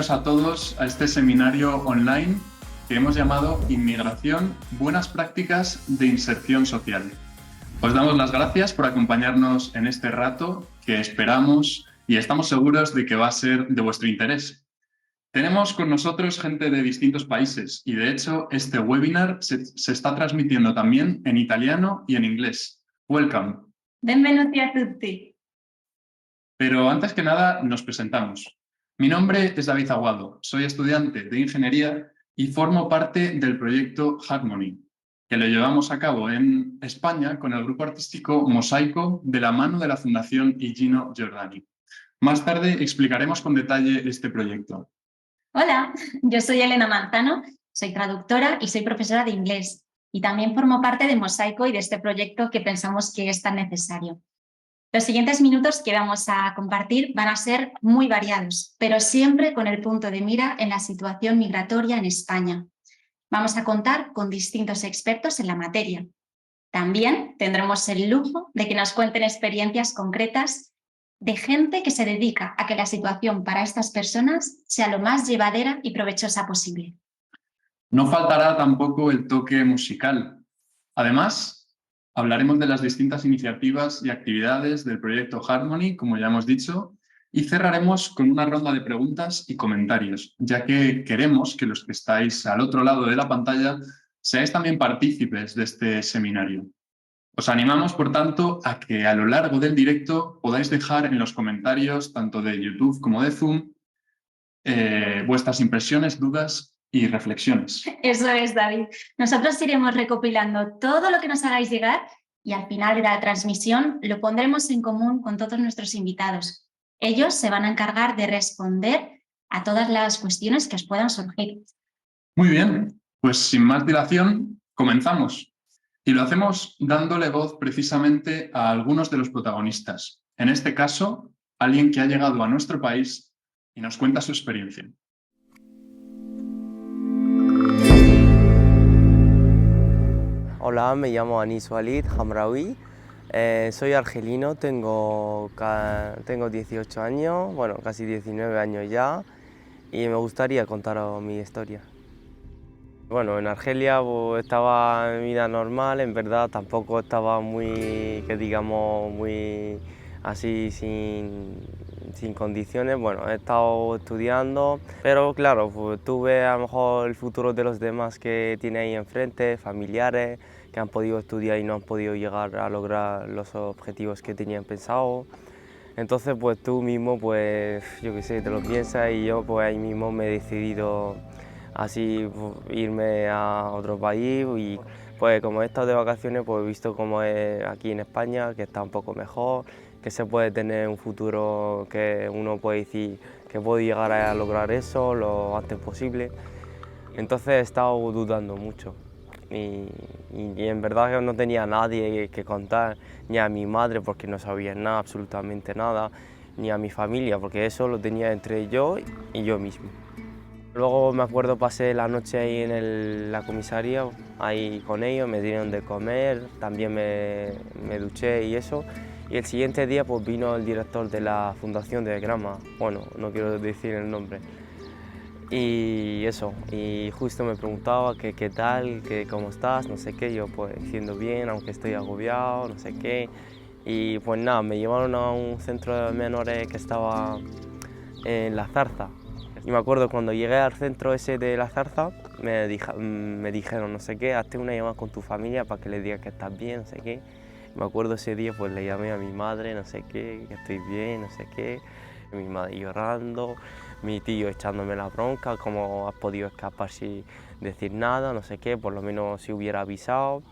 bienvenidos a todos a este seminario online que hemos llamado Inmigración, buenas prácticas de inserción social. Os damos las gracias por acompañarnos en este rato que esperamos y estamos seguros de que va a ser de vuestro interés. Tenemos con nosotros gente de distintos países y de hecho este webinar se está transmitiendo también en italiano y en inglés. Welcome. Benvenuti a tutti. Pero antes que nada nos presentamos. Mi nombre es David Aguado, soy estudiante de Ingeniería y formo parte del proyecto Harmony, que lo llevamos a cabo en España con el grupo artístico Mosaico de la mano de la Fundación Igino Giordani. Más tarde explicaremos con detalle este proyecto. Hola, yo soy Elena Manzano, soy traductora y soy profesora de inglés y también formo parte de Mosaico y de este proyecto que pensamos que es tan necesario. Los siguientes minutos que vamos a compartir van a ser muy variados, pero siempre con el punto de mira en la situación migratoria en España. Vamos a contar con distintos expertos en la materia. También tendremos el lujo de que nos cuenten experiencias concretas de gente que se dedica a que la situación para estas personas sea lo más llevadera y provechosa posible. No faltará tampoco el toque musical. Además, hablaremos de las distintas iniciativas y actividades del proyecto Harmony, como ya hemos dicho, y cerraremos con una ronda de preguntas y comentarios, ya que queremos que los que estáis al otro lado de la pantalla seáis también partícipes de este seminario. Os animamos, por tanto, a que a lo largo del directo podáis dejar en los comentarios, tanto de YouTube como de Zoom, vuestras impresiones, dudas y reflexiones. Eso es, David. Nosotros iremos recopilando todo lo que nos hagáis llegar y al final de la transmisión lo pondremos en común con todos nuestros invitados. Ellos se van a encargar de responder a todas las cuestiones que os puedan surgir. Muy bien, pues sin más dilación, comenzamos. Y lo hacemos dándole voz precisamente a algunos de los protagonistas. En este caso, alguien que ha llegado a nuestro país y nos cuenta su experiencia. Hola, me llamo Anis Walid Hamraoui, soy argelino, tengo 18 años, bueno, casi 19 años ya, y me gustaría contaros mi historia. Bueno, en Argelia pues, estaba en vida normal, en verdad tampoco estaba muy, que digamos, muy así sin condiciones. Bueno, he estado estudiando, pero claro, pues, tuve a lo mejor el futuro de los demás que tiene ahí enfrente, familiares que han podido estudiar y no han podido llegar a lograr los objetivos que tenían pensado. Entonces pues tú mismo, pues yo qué sé, te lo piensas y yo pues ahí mismo me he decidido así irme a otro país y pues como he estado de vacaciones pues he visto cómo es aquí en España, que está un poco mejor, que se puede tener un futuro que uno puede decir que puedo llegar a lograr eso lo antes posible. Entonces he estado dudando mucho y en verdad que no tenía a nadie que contar, ni a mi madre porque no sabía nada, absolutamente nada, ni a mi familia porque eso lo tenía entre yo y yo mismo. Luego me acuerdo pasé la noche ahí en la comisaría, ahí con ellos, me dieron de comer, también me duché y eso. Y el siguiente día pues vino el director de la fundación de Grama, bueno, no quiero decir el nombre. Y eso, y justo me preguntaba que qué tal, que cómo estás, no sé qué, yo pues diciendo bien, aunque estoy agobiado, no sé qué. Y pues nada, me llevaron a un centro de menores que estaba en La Zarza. Y me acuerdo cuando llegué al centro ese de La Zarza, me dijeron, no sé qué, hazte una llamada con tu familia para que le digas que estás bien, no sé qué. Y me acuerdo ese día, pues le llamé a mi madre, no sé qué, que estoy bien, no sé qué. Mi madre llorando, mi tío echándome la bronca, cómo has podido escapar sin decir nada, no sé qué, por lo menos si hubiera avisado.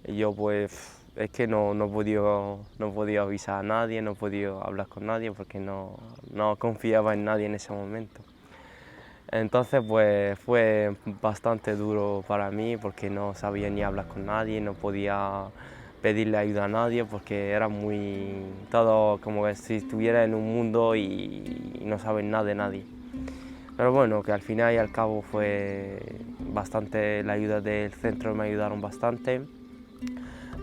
Y yo pues es que no he podido avisar a nadie, no he podido hablar con nadie porque no confiaba en nadie en ese momento. Entonces pues fue bastante duro para mí porque no sabía ni hablar con nadie, no podía pedirle ayuda a nadie porque era muy todo como que si estuviera en un mundo y no sabes nada de nadie. Pero bueno, que al final y al cabo fue bastante, la ayuda del centro me ayudaron bastante.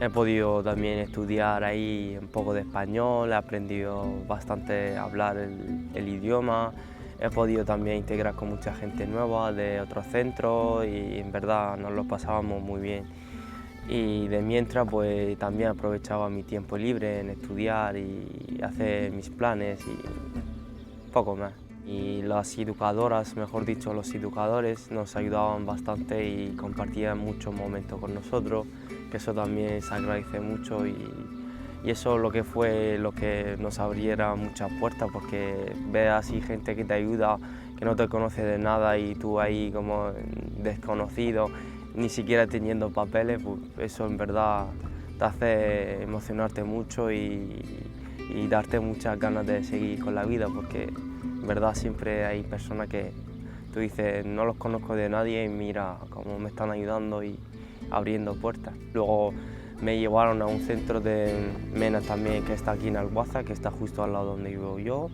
He podido también estudiar ahí un poco de español, he aprendido bastante a hablar el idioma, he podido también integrar con mucha gente nueva de otros centros y en verdad nos lo pasábamos muy bien. Y de mientras pues también aprovechaba mi tiempo libre en estudiar y hacer mis planes y poco más. Y las educadoras, mejor dicho los educadores, nos ayudaban bastante y compartían muchos momentos con nosotros, que eso también se agradece mucho y eso lo que fue lo que nos abriera muchas puertas, porque ver así gente que te ayuda, que no te conoce de nada y tú ahí como desconocido, ni siquiera teniendo papeles, pues eso en verdad te hace emocionarte mucho y darte muchas ganas de seguir con la vida, porque en verdad siempre hay personas que tú dices, no los conozco de nadie y mira cómo me están ayudando y abriendo puertas. Luego me llevaron a un centro de MENA también que está aquí en Alguaza, que está justo al lado donde vivo yo.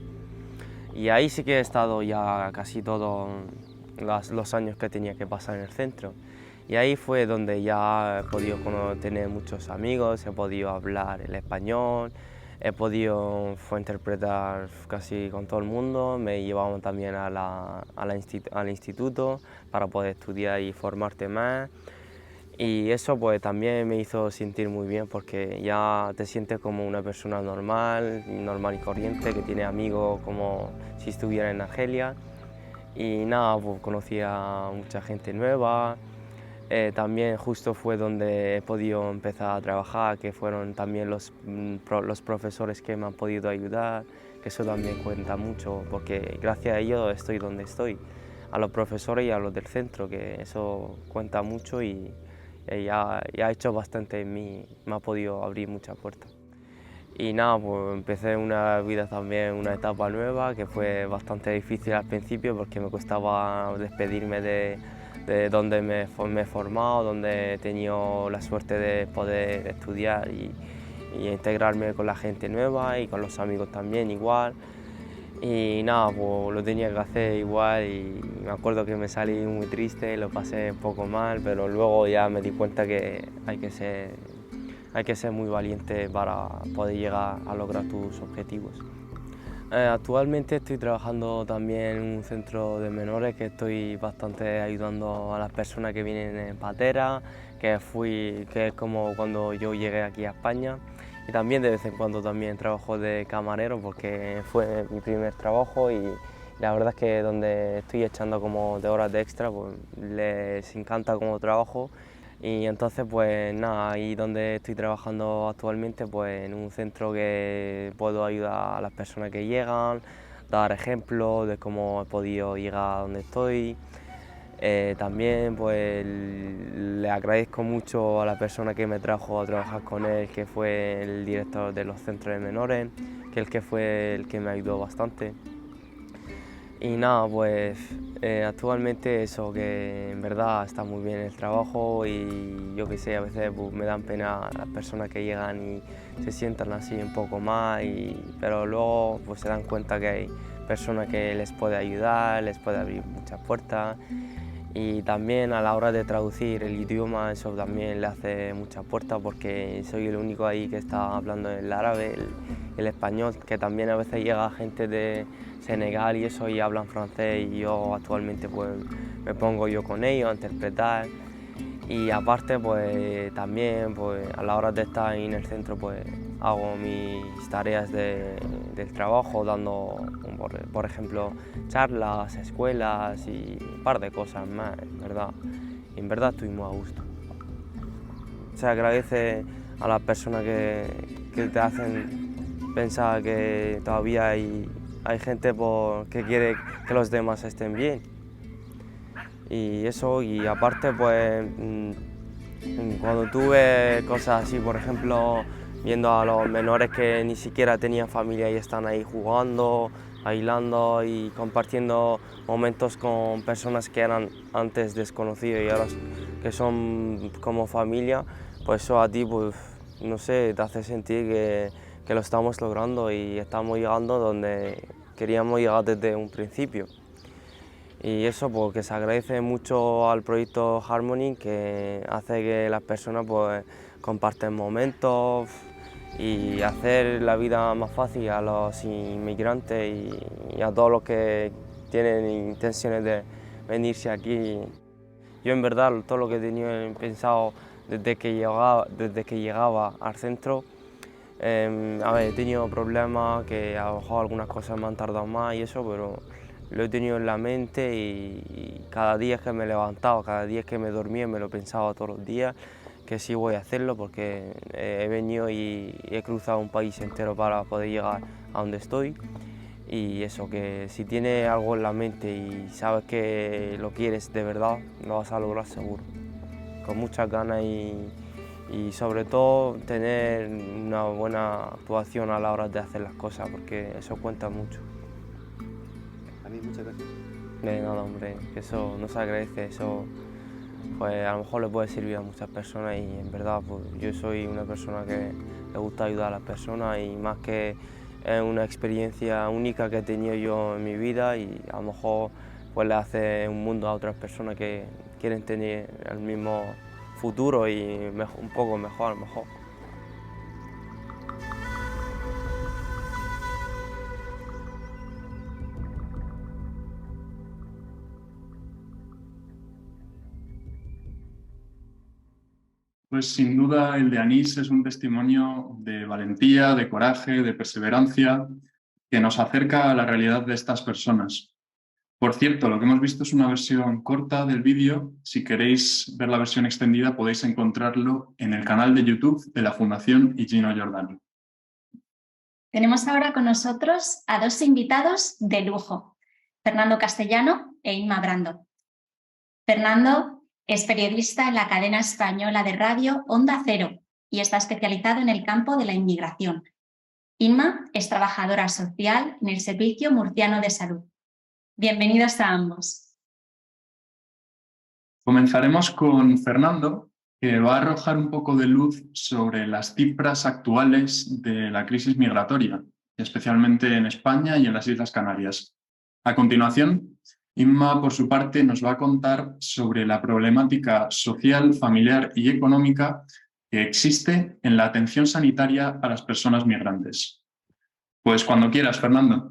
Y ahí sí que he estado ya casi todos los años que tenía que pasar en el centro. Y ahí fue donde ya he podido tener muchos amigos, he podido hablar el español, he podido interpretar casi con todo el mundo, me llevaban también al instituto para poder estudiar y formarte más. Y eso pues también me hizo sentir muy bien porque ya te sientes como una persona normal y corriente, que tiene amigos como si estuviera en Argelia. Y nada, pues conocí a mucha gente nueva. También justo fue donde he podido empezar a trabajar, que fueron también los profesores que me han podido ayudar, que eso también cuenta mucho, porque gracias a ellos estoy donde estoy, a los profesores y a los del centro, que eso cuenta mucho y ya ha hecho bastante en mí, me ha podido abrir muchas puertas. Y nada, pues empecé una vida también, una etapa nueva, que fue bastante difícil al principio porque me costaba despedirme de donde me he formado, donde he tenido la suerte de poder estudiar y integrarme con la gente nueva y con los amigos también igual. Y nada, pues lo tenía que hacer igual y me acuerdo que me salí muy triste, lo pasé un poco mal, pero luego ya me di cuenta que hay que ser muy valiente para poder llegar a lograr tus objetivos. Actualmente estoy trabajando también en un centro de menores, que estoy bastante ayudando a las personas que vienen en patera, que es como cuando yo llegué aquí a España. Y también de vez en cuando también trabajo de camarero porque fue mi primer trabajo y la verdad es que donde estoy echando como de horas de extra, pues les encanta como trabajo. Y entonces pues nada, ahí donde estoy trabajando actualmente, pues en un centro que puedo ayudar a las personas que llegan, dar ejemplos de cómo he podido llegar a donde estoy. También pues le agradezco mucho a la persona que me trajo a trabajar con él, que fue el director de los centros de menores, que fue el que me ayudó bastante. Y nada, pues actualmente eso, que en verdad está muy bien el trabajo y yo qué sé, a veces pues, me dan pena las personas que llegan y se sientan así un poco más, pero luego pues se dan cuenta que hay personas que les puede ayudar, les puede abrir muchas puertas. Y también a la hora de traducir el idioma, eso también le hace muchas puertas porque soy el único ahí que está hablando el árabe, el español, que también a veces llega gente de Senegal y eso y hablan francés y yo actualmente pues me pongo yo con ellos a interpretar. Y aparte pues también pues a la hora de estar ahí en el centro pues hago mis tareas del trabajo dando por ejemplo charlas, escuelas y un par de cosas más, en verdad. Y en verdad estoy muy a gusto. Se agradece a las personas que te hacen pensar que todavía hay gente que quiere que los demás estén bien. Y eso, y aparte pues cuando tú ves cosas así, por ejemplo, viendo a los menores que ni siquiera tenían familia y están ahí jugando, bailando y compartiendo momentos con personas que eran antes desconocidos y ahora que son como familia, pues eso a ti, pues, no sé, te hace sentir que lo estamos logrando y estamos llegando donde queríamos llegar desde un principio. Y eso pues, que se agradece mucho al proyecto Harmony, que hace que las personas pues, comparten momentos y hacer la vida más fácil a los inmigrantes y a todos los que tienen intenciones de venirse aquí. Yo en verdad todo lo que he tenido pensado desde que llegaba al centro, a ver, he tenido problemas que a lo mejor algunas cosas me han tardado más y eso, pero lo he tenido en la mente y cada día que me levantaba, cada día que me dormía me lo pensaba todos los días que sí voy a hacerlo porque he venido y he cruzado un país entero para poder llegar a donde estoy. Y eso, que si tienes algo en la mente y sabes que lo quieres de verdad, lo vas a lograr seguro. Con muchas ganas y sobre todo tener una buena actuación a la hora de hacer las cosas, porque eso cuenta mucho. A mí muchas gracias. De nada, hombre, que eso no se agradece, eso pues a lo mejor le puede servir a muchas personas y en verdad pues, yo soy una persona que le gusta ayudar a las personas y más que es una experiencia única que he tenido yo en mi vida y a lo mejor pues le hace un mundo a otras personas que quieren tener el mismo futuro y un poco mejor a lo mejor. Pues sin duda el de Anís es un testimonio de valentía, de coraje, de perseverancia, que nos acerca a la realidad de estas personas. Por cierto, lo que hemos visto es una versión corta del vídeo. Si queréis ver la versión extendida podéis encontrarlo en el canal de YouTube de la Fundación Igino Giordani. Tenemos ahora con nosotros a dos invitados de lujo, Fernando Castellano e Inma Brando. Fernando es periodista en la cadena española de radio Onda Cero y está especializado en el campo de la inmigración. Inma es trabajadora social en el Servicio Murciano de Salud. Bienvenidos a ambos. Comenzaremos con Fernando, que va a arrojar un poco de luz sobre las cifras actuales de la crisis migratoria, especialmente en España y en las Islas Canarias. A continuación, Inma, por su parte, nos va a contar sobre la problemática social, familiar y económica que existe en la atención sanitaria a las personas migrantes. Pues cuando quieras, Fernando.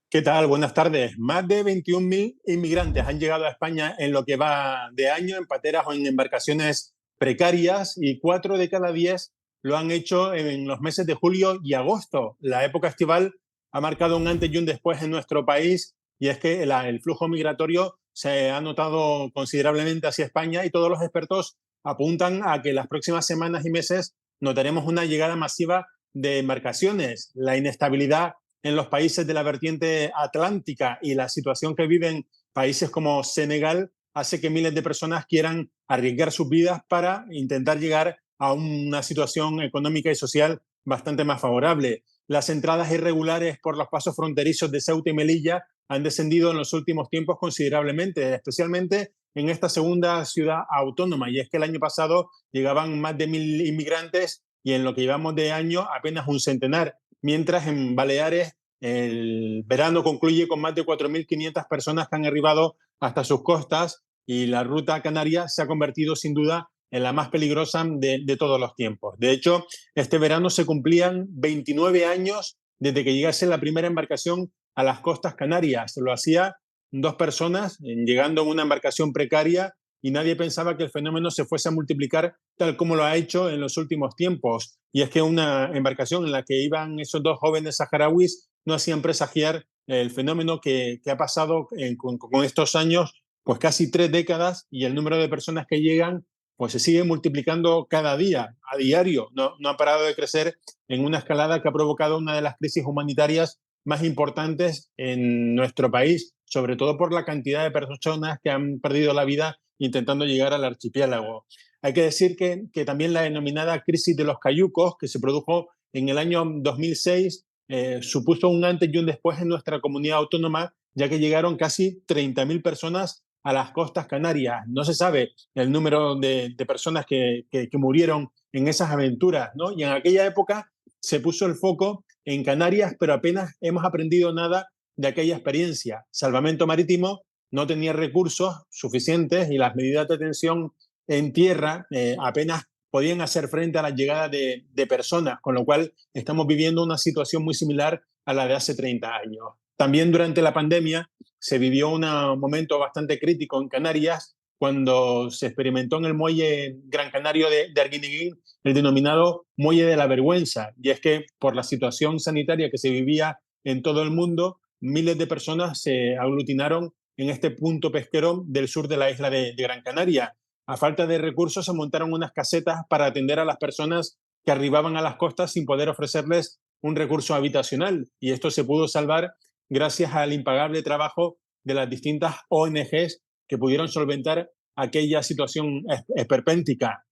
¿Qué tal? Buenas tardes. Más de 21.000 inmigrantes han llegado a España en lo que va de año en pateras o en embarcaciones precarias y 4 de cada 10 lo han hecho en los meses de julio y agosto. La época estival ha marcado un antes y un después en nuestro país y es que el flujo migratorio se ha notado considerablemente hacia España y todos los expertos apuntan a que las próximas semanas y meses notaremos una llegada masiva de embarcaciones. La inestabilidad en los países de la vertiente atlántica y la situación que viven países como Senegal hace que miles de personas quieran arriesgar sus vidas para intentar llegar a una situación económica y social bastante más favorable. Las entradas irregulares por los pasos fronterizos de Ceuta y Melilla han descendido en los últimos tiempos considerablemente, especialmente en esta segunda ciudad autónoma. Y es que el año pasado llegaban más de 1.000 inmigrantes y en lo que llevamos de año apenas un centenar. Mientras en Baleares el verano concluye con más de 4.500 personas que han arribado hasta sus costas y la ruta canaria se ha convertido sin duda en la más peligrosa de todos los tiempos. De hecho, este verano se cumplían 29 años desde que llegase la primera embarcación a las costas canarias. Lo hacía 2 personas llegando en una embarcación precaria y nadie pensaba que el fenómeno se fuese a multiplicar tal como lo ha hecho en los últimos tiempos. Y es que una embarcación en la que iban esos 2 jóvenes saharauis no hacían presagiar el fenómeno que ha pasado con estos años, pues casi 3 décadas, y el número de personas que llegan pues se sigue multiplicando cada día, a diario. No ha parado de crecer en una escalada que ha provocado una de las crisis humanitarias más importantes en nuestro país, sobre todo por la cantidad de personas que han perdido la vida intentando llegar al archipiélago. Hay que decir que también la denominada crisis de los cayucos, que se produjo en el año 2006, supuso un antes y un después en nuestra comunidad autónoma, ya que llegaron casi 30.000 personas a las costas canarias. No se sabe el número de personas que murieron en esas aventuras, ¿no? Y en aquella época se puso el foco en Canarias, pero apenas hemos aprendido nada de aquella experiencia. Salvamento Marítimo no tenía recursos suficientes y las medidas de atención en tierra apenas podían hacer frente a la llegada de personas, con lo cual estamos viviendo una situación muy similar a la de hace 30 años. También durante la pandemia se vivió un momento bastante crítico en Canarias cuando se experimentó en el muelle Gran Canario de Arguineguín el denominado muelle de la vergüenza. Y es que por la situación sanitaria que se vivía en todo el mundo, miles de personas se aglutinaron en este punto pesquero del sur de la isla de Gran Canaria. A falta de recursos se montaron unas casetas para atender a las personas que arribaban a las costas sin poder ofrecerles un recurso habitacional. Y esto se pudo salvar gracias al impagable trabajo de las distintas ONGs que pudieron solventar aquella situación esperpéntica.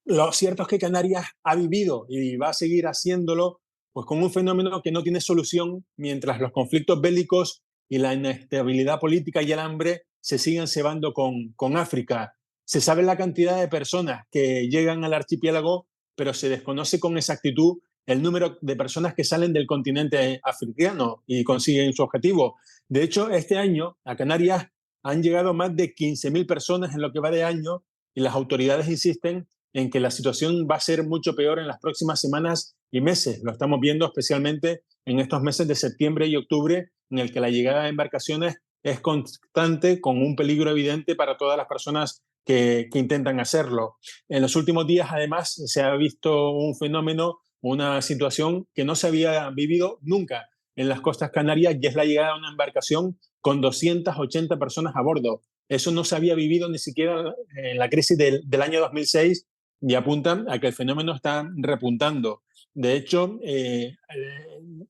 Lo cierto es que Canarias ha vivido y va a seguir haciéndolo pues, con un fenómeno que no tiene solución mientras los conflictos bélicos y la inestabilidad política y el hambre se siguen cebando con África. Se sabe la cantidad de personas que llegan al archipiélago, pero se desconoce con exactitud el número de personas que salen del continente africano y consiguen su objetivo. De hecho, este año a Canarias han llegado más de 15.000 personas en lo que va de año y las autoridades insisten en que la situación va a ser mucho peor en las próximas semanas y meses. Lo estamos viendo especialmente en estos meses de septiembre y octubre, en el que la llegada de embarcaciones es constante, con un peligro evidente para todas las personas que intentan hacerlo. En los últimos días, además, se ha visto un fenómeno, una situación que no se había vivido nunca en las costas canarias, y es la llegada de una embarcación con 280 personas a bordo. Eso no se había vivido ni siquiera en la crisis del año 2006 y apuntan a que el fenómeno está repuntando. De hecho,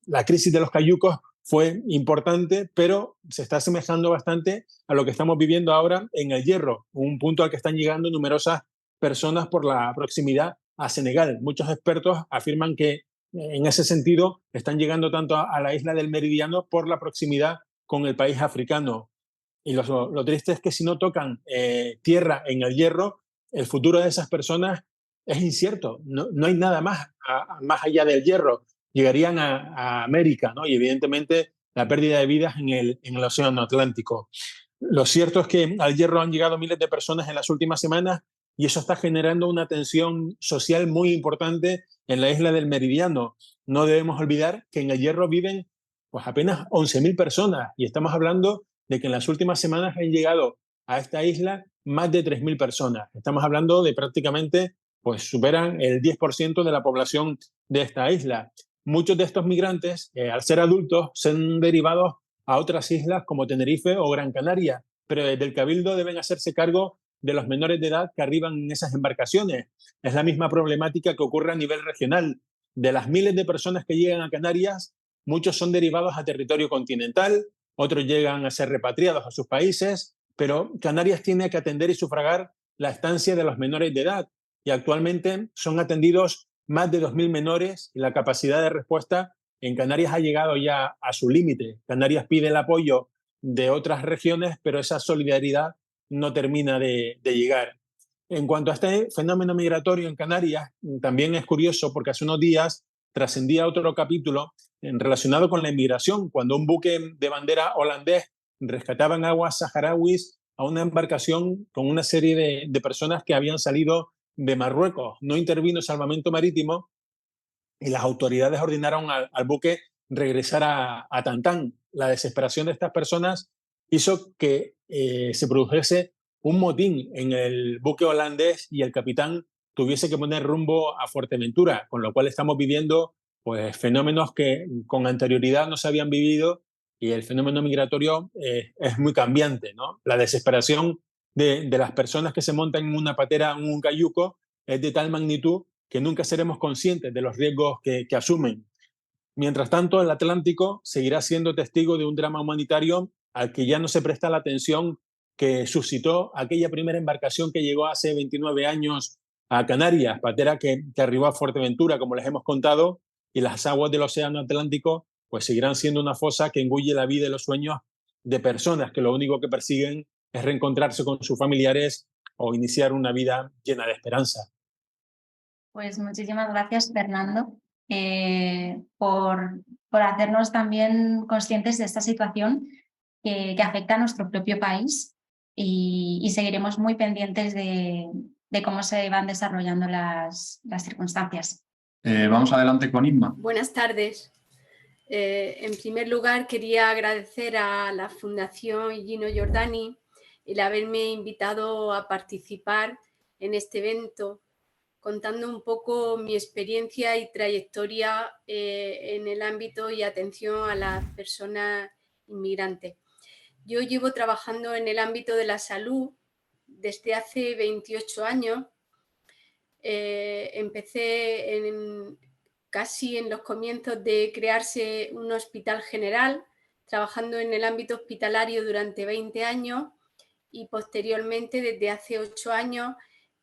la crisis de los cayucos fue importante, pero se está asemejando bastante a lo que estamos viviendo ahora en El Hierro, un punto al que están llegando numerosas personas por la proximidad a Senegal. Muchos expertos afirman que en ese sentido están llegando tanto a la isla del Meridiano por la proximidad con el país africano. Y lo triste es que si no tocan tierra en El Hierro, el futuro de esas personas es incierto. No hay nada más allá del Hierro. Llegarían a América, ¿no? Y evidentemente la pérdida de vidas en el Océano Atlántico. Lo cierto es que al Hierro han llegado miles de personas en las últimas semanas y eso está generando una tensión social muy importante en la isla del Meridiano. No debemos olvidar que en El Hierro viven pues, apenas 11.000 personas y estamos hablando de que en las últimas semanas han llegado a esta isla más de 3.000 personas. Estamos hablando de prácticamente, pues superan el 10% de la población de esta isla. Muchos de estos migrantes, al ser adultos, son derivados a otras islas como Tenerife o Gran Canaria, pero desde el Cabildo deben hacerse cargo de los menores de edad que arriban en esas embarcaciones. Es la misma problemática que ocurre a nivel regional. De las miles de personas que llegan a Canarias, muchos son derivados a territorio continental, otros llegan a ser repatriados a sus países, pero Canarias tiene que atender y sufragar la estancia de los menores de edad y actualmente son atendidos más de 2.000 menores y la capacidad de respuesta en Canarias ha llegado ya a su límite. Canarias pide el apoyo de otras regiones, pero esa solidaridad no termina de llegar. En cuanto a este fenómeno migratorio en Canarias, también es curioso porque hace unos días trascendía otro capítulo relacionado con la inmigración, cuando un buque de bandera holandés rescataba en aguas saharauis a una embarcación con una serie de personas que habían salido de Marruecos. No intervino salvamento marítimo y las autoridades ordenaron al buque regresar a Tantán. La desesperación de estas personas hizo que se produjese un motín en el buque holandés y el capitán tuviese que poner rumbo a Fuerteventura, con lo cual estamos viviendo pues, fenómenos que con anterioridad no se habían vivido y el fenómeno migratorio es muy cambiante, ¿no? La desesperación de las personas que se montan en una patera, en un cayuco, es de tal magnitud que nunca seremos conscientes de los riesgos que asumen. Mientras tanto, el Atlántico seguirá siendo testigo de un drama humanitario al que ya no se presta la atención que suscitó aquella primera embarcación que llegó hace 29 años a Canarias, patera que arribó a Fuerteventura, como les hemos contado, y las aguas del Océano Atlántico pues seguirán siendo una fosa que engulle la vida y los sueños de personas que lo único que persiguen es reencontrarse con sus familiares o iniciar una vida llena de esperanza. Pues muchísimas gracias, Fernando, por hacernos también conscientes de esta situación que afecta a nuestro propio país y seguiremos muy pendientes de cómo se van desarrollando las circunstancias. Vamos adelante con Inma. Buenas tardes. En primer lugar, quería agradecer a la Fundación Gino Giordani el haberme invitado a participar en este evento, contando un poco mi experiencia y trayectoria en el ámbito y atención a las personas inmigrantes. Yo llevo trabajando en el ámbito de la salud desde hace 28 años. Empecé casi en los comienzos de crearse un hospital general, trabajando en el ámbito hospitalario durante 20 años y posteriormente, desde hace 8 años,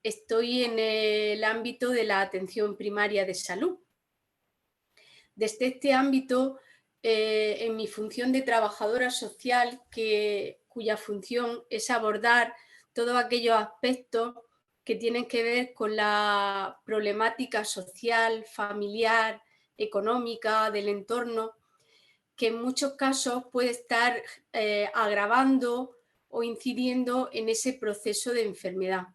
estoy en el ámbito de la atención primaria de salud. Desde este ámbito, en mi función de trabajadora social, cuya función es abordar todos aquellos aspectos que tienen que ver con la problemática social, familiar, económica del entorno, que en muchos casos puede estar agravando o incidiendo en ese proceso de enfermedad.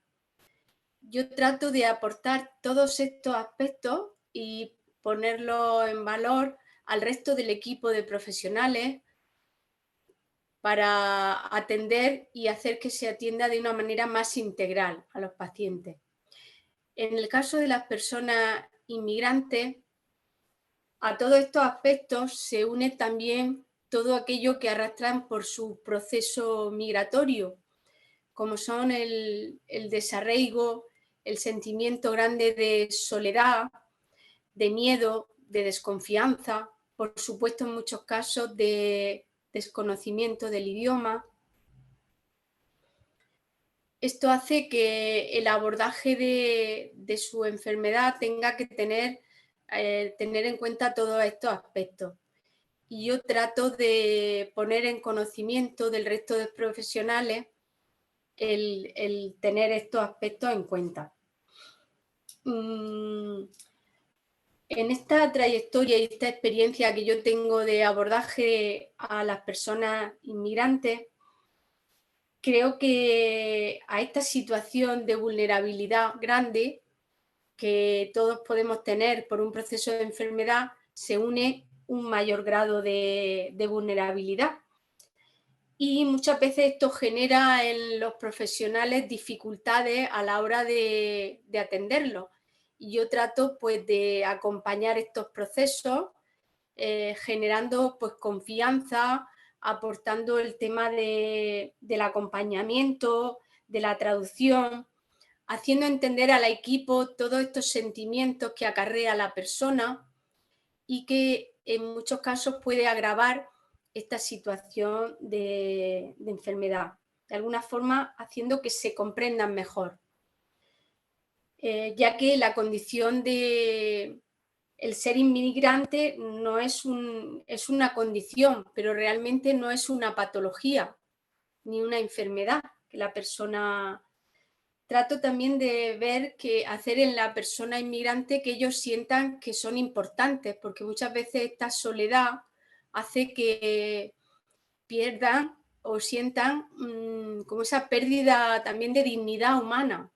Yo trato de aportar todos estos aspectos y ponerlos en valor al resto del equipo de profesionales para atender y hacer que se atienda de una manera más integral a los pacientes. En el caso de las personas inmigrantes, a todos estos aspectos se une también todo aquello que arrastran por su proceso migratorio, como son el desarraigo, el sentimiento grande de soledad, de miedo, de desconfianza, por supuesto en muchos casos de desconocimiento del idioma. Esto hace que el abordaje de su enfermedad tenga que tener en cuenta todos estos aspectos. Y yo trato de poner en conocimiento del resto de profesionales el tener estos aspectos en cuenta. En esta trayectoria y esta experiencia que yo tengo de abordaje a las personas inmigrantes, creo que a esta situación de vulnerabilidad grande que todos podemos tener por un proceso de enfermedad se une un mayor grado de vulnerabilidad. Y muchas veces esto genera en los profesionales dificultades a la hora de atenderlo. Y yo trato pues de acompañar estos procesos generando pues confianza, aportando el tema del acompañamiento, de la traducción, haciendo entender al equipo todos estos sentimientos que acarrea la persona y que en muchos casos puede agravar esta situación de enfermedad, de alguna forma haciendo que se comprendan mejor, ya que la condición de el ser inmigrante no es una condición, pero realmente no es una patología ni una enfermedad que la persona... Trato también de ver hacer en la persona inmigrante que ellos sientan que son importantes, porque muchas veces esta soledad hace que pierdan o sientan como esa pérdida también de dignidad humana.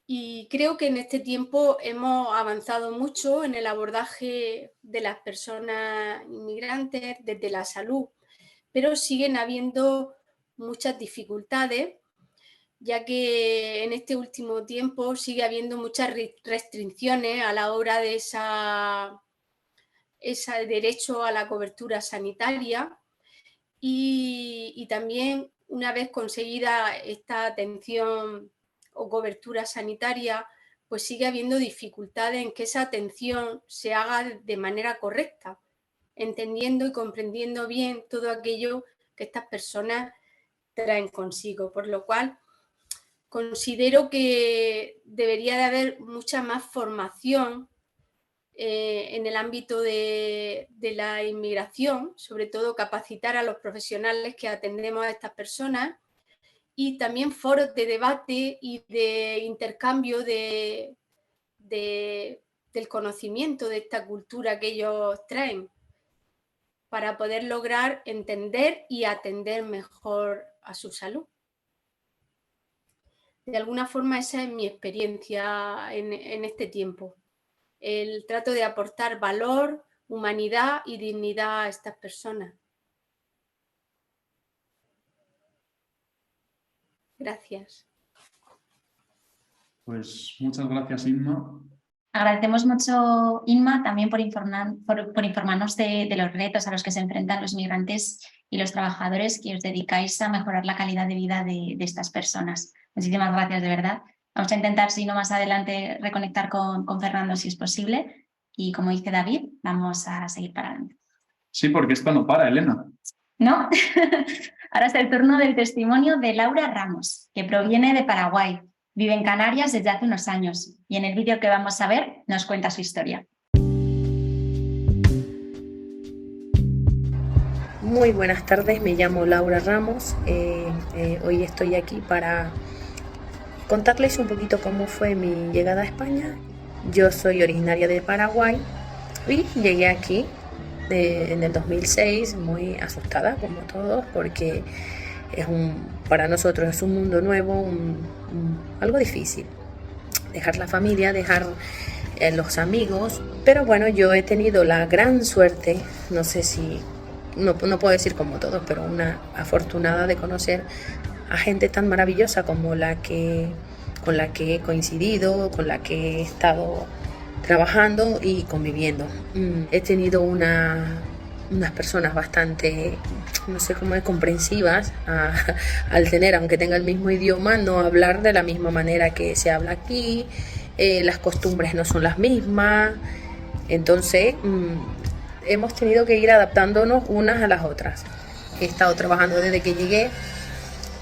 Y creo que en este tiempo hemos avanzado mucho en el abordaje de las personas inmigrantes desde la salud, pero siguen habiendo muchas dificultades, ya que en este último tiempo sigue habiendo muchas restricciones a la hora de ese derecho a la cobertura sanitaria y también una vez conseguida esta atención o cobertura sanitaria, pues sigue habiendo dificultades en que esa atención se haga de manera correcta, entendiendo y comprendiendo bien todo aquello que estas personas traen consigo, por lo cual considero que debería de haber mucha más formación en el ámbito de la inmigración, sobre todo capacitar a los profesionales que atendemos a estas personas y también foros de debate y de intercambio del conocimiento de esta cultura que ellos traen para poder lograr entender y atender mejor a su salud. De alguna forma esa es mi experiencia en este tiempo. El trato de aportar valor, humanidad y dignidad a estas personas. Gracias. Pues muchas gracias, Inma. Agradecemos mucho, Inma, también por informarnos de los retos a los que se enfrentan los migrantes y los trabajadores que os dedicáis a mejorar la calidad de vida de estas personas. Muchísimas gracias, de verdad. Vamos a intentar, si no más adelante, reconectar con Fernando si es posible. Y como dice David, vamos a seguir para adelante. Sí, porque esto no para, Elena. ¿No? Ahora es el turno del testimonio de Laura Ramos, que proviene de Paraguay. Vive en Canarias desde hace unos años y en el vídeo que vamos a ver nos cuenta su historia. Muy buenas tardes, me llamo Laura Ramos. Hoy estoy aquí para contarles un poquito cómo fue mi llegada a España. Yo soy originaria de Paraguay y llegué aquí en el 2006 muy asustada como todos, porque para nosotros es un mundo nuevo, algo difícil. Dejar la familia, dejar los amigos, pero bueno, yo he tenido la gran suerte, no sé si, no puedo decir como todos, pero una afortunada de conocer a gente tan maravillosa como con la que he coincidido, con la que he estado trabajando y conviviendo. He tenido unas personas bastante, no sé cómo es, comprensivas al tener, aunque tenga el mismo idioma, no hablar de la misma manera que se habla aquí, las costumbres no son las mismas, entonces hemos tenido que ir adaptándonos unas a las otras. He estado trabajando desde que llegué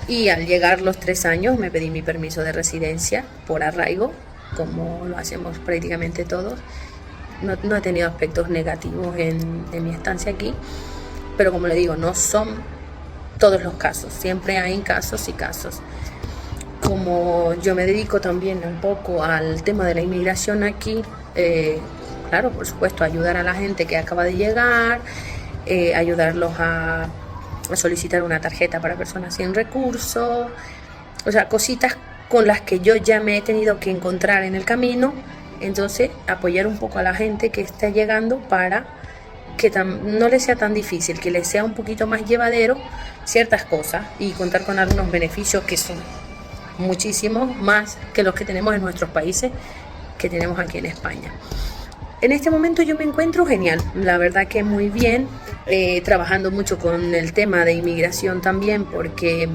y al llegar los 3 años me pedí mi permiso de residencia por arraigo, como lo hacemos prácticamente todos. No he tenido aspectos negativos en mi estancia aquí, pero como le digo, no son todos los casos, siempre hay casos y casos. Como yo me dedico también un poco al tema de la inmigración aquí, claro, por supuesto, ayudar a la gente que acaba de llegar, ayudarlos a solicitar una tarjeta para personas sin recursos, o sea, cositas con las que yo ya me he tenido que encontrar en el camino. Entonces, apoyar un poco a la gente que está llegando para que no le sea tan difícil, que le sea un poquito más llevadero ciertas cosas y contar con algunos beneficios que son muchísimos más que los que tenemos en nuestros países, que tenemos aquí en España. En este momento yo me encuentro genial, la verdad que muy bien, trabajando mucho con el tema de inmigración también, porque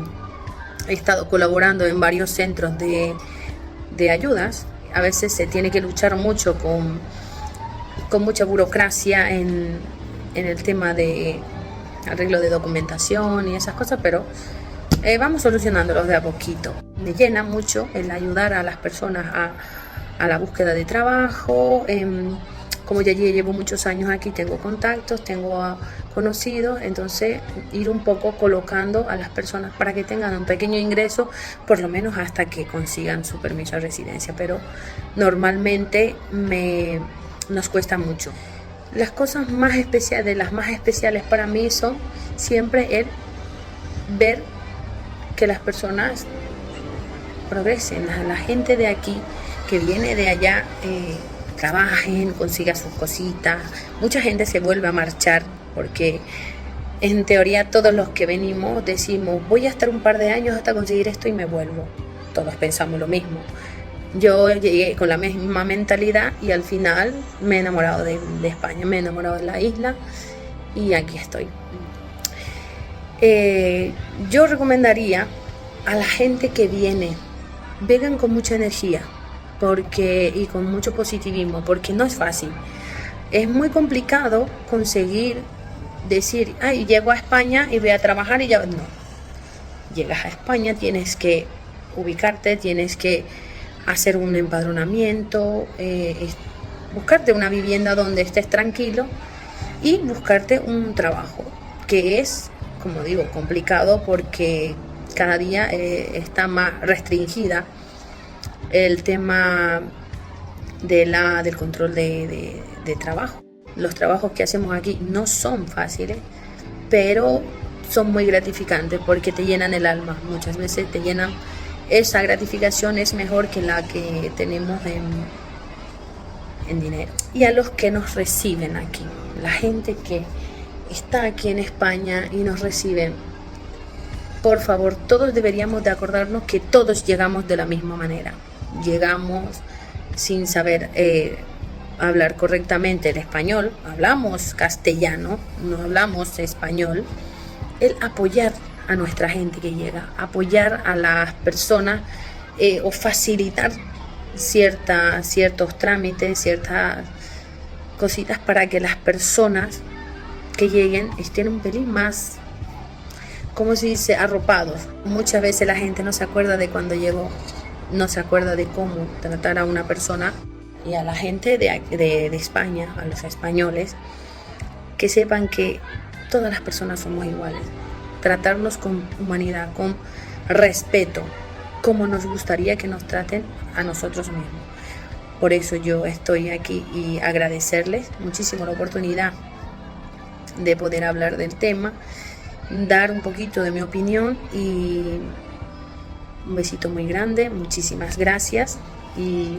he estado colaborando en varios centros de ayudas. A veces se tiene que luchar mucho con mucha burocracia en el tema de arreglo de documentación y esas cosas, pero vamos solucionándolos de a poquito. Me llena mucho el ayudar a las personas a la búsqueda de trabajo. Como ya llevo muchos años aquí, tengo contactos, tengo conocidos, entonces ir un poco colocando a las personas para que tengan un pequeño ingreso, por lo menos hasta que consigan su permiso de residencia, pero normalmente nos cuesta mucho. Las cosas más especiales, de las más especiales para mí, son siempre el ver que las personas progresen, la gente de aquí que viene de allá, trabajen, consigan sus cositas. Mucha gente se vuelve a marchar porque en teoría todos los que venimos decimos voy a estar un par de años hasta conseguir esto y me vuelvo. Todos pensamos lo mismo. Yo llegué con la misma mentalidad y al final me he enamorado de España, me he enamorado de la isla y aquí estoy. Yo recomendaría a la gente que viene, vengan con mucha energía y con mucho positivismo, porque no es fácil. Es muy complicado conseguir decir, ay, llego a España y voy a trabajar y ya no. Llegas a España, tienes que ubicarte, tienes que hacer un empadronamiento, buscarte una vivienda donde estés tranquilo y buscarte un trabajo, que es, como digo, complicado porque cada día está más restringida el tema del control de trabajo. Los trabajos que hacemos aquí no son fáciles, pero son muy gratificantes porque te llenan el alma. Muchas veces te llenan, esa gratificación es mejor que la que tenemos en dinero. Y a los que nos reciben aquí, la gente que está aquí en España y nos recibe. Por favor, todos deberíamos de acordarnos que todos llegamos de la misma manera. Llegamos sin saber hablar correctamente el español, hablamos castellano, no hablamos español. El apoyar a nuestra gente que llega, apoyar a las personas o facilitar ciertos trámites, ciertas cositas para que las personas que lleguen estén un pelín más, ¿cómo se dice?, arropados. Muchas veces la gente no se acuerda de cuando llegó, no se acuerda de cómo tratar a una persona. Y a la gente de España, a los españoles, que sepan que todas las personas somos iguales. Tratarnos con humanidad, con respeto, como nos gustaría que nos traten a nosotros mismos. Por eso yo estoy aquí y agradecerles muchísimo la oportunidad de poder hablar del tema, dar un poquito de mi opinión y un besito muy grande, muchísimas gracias y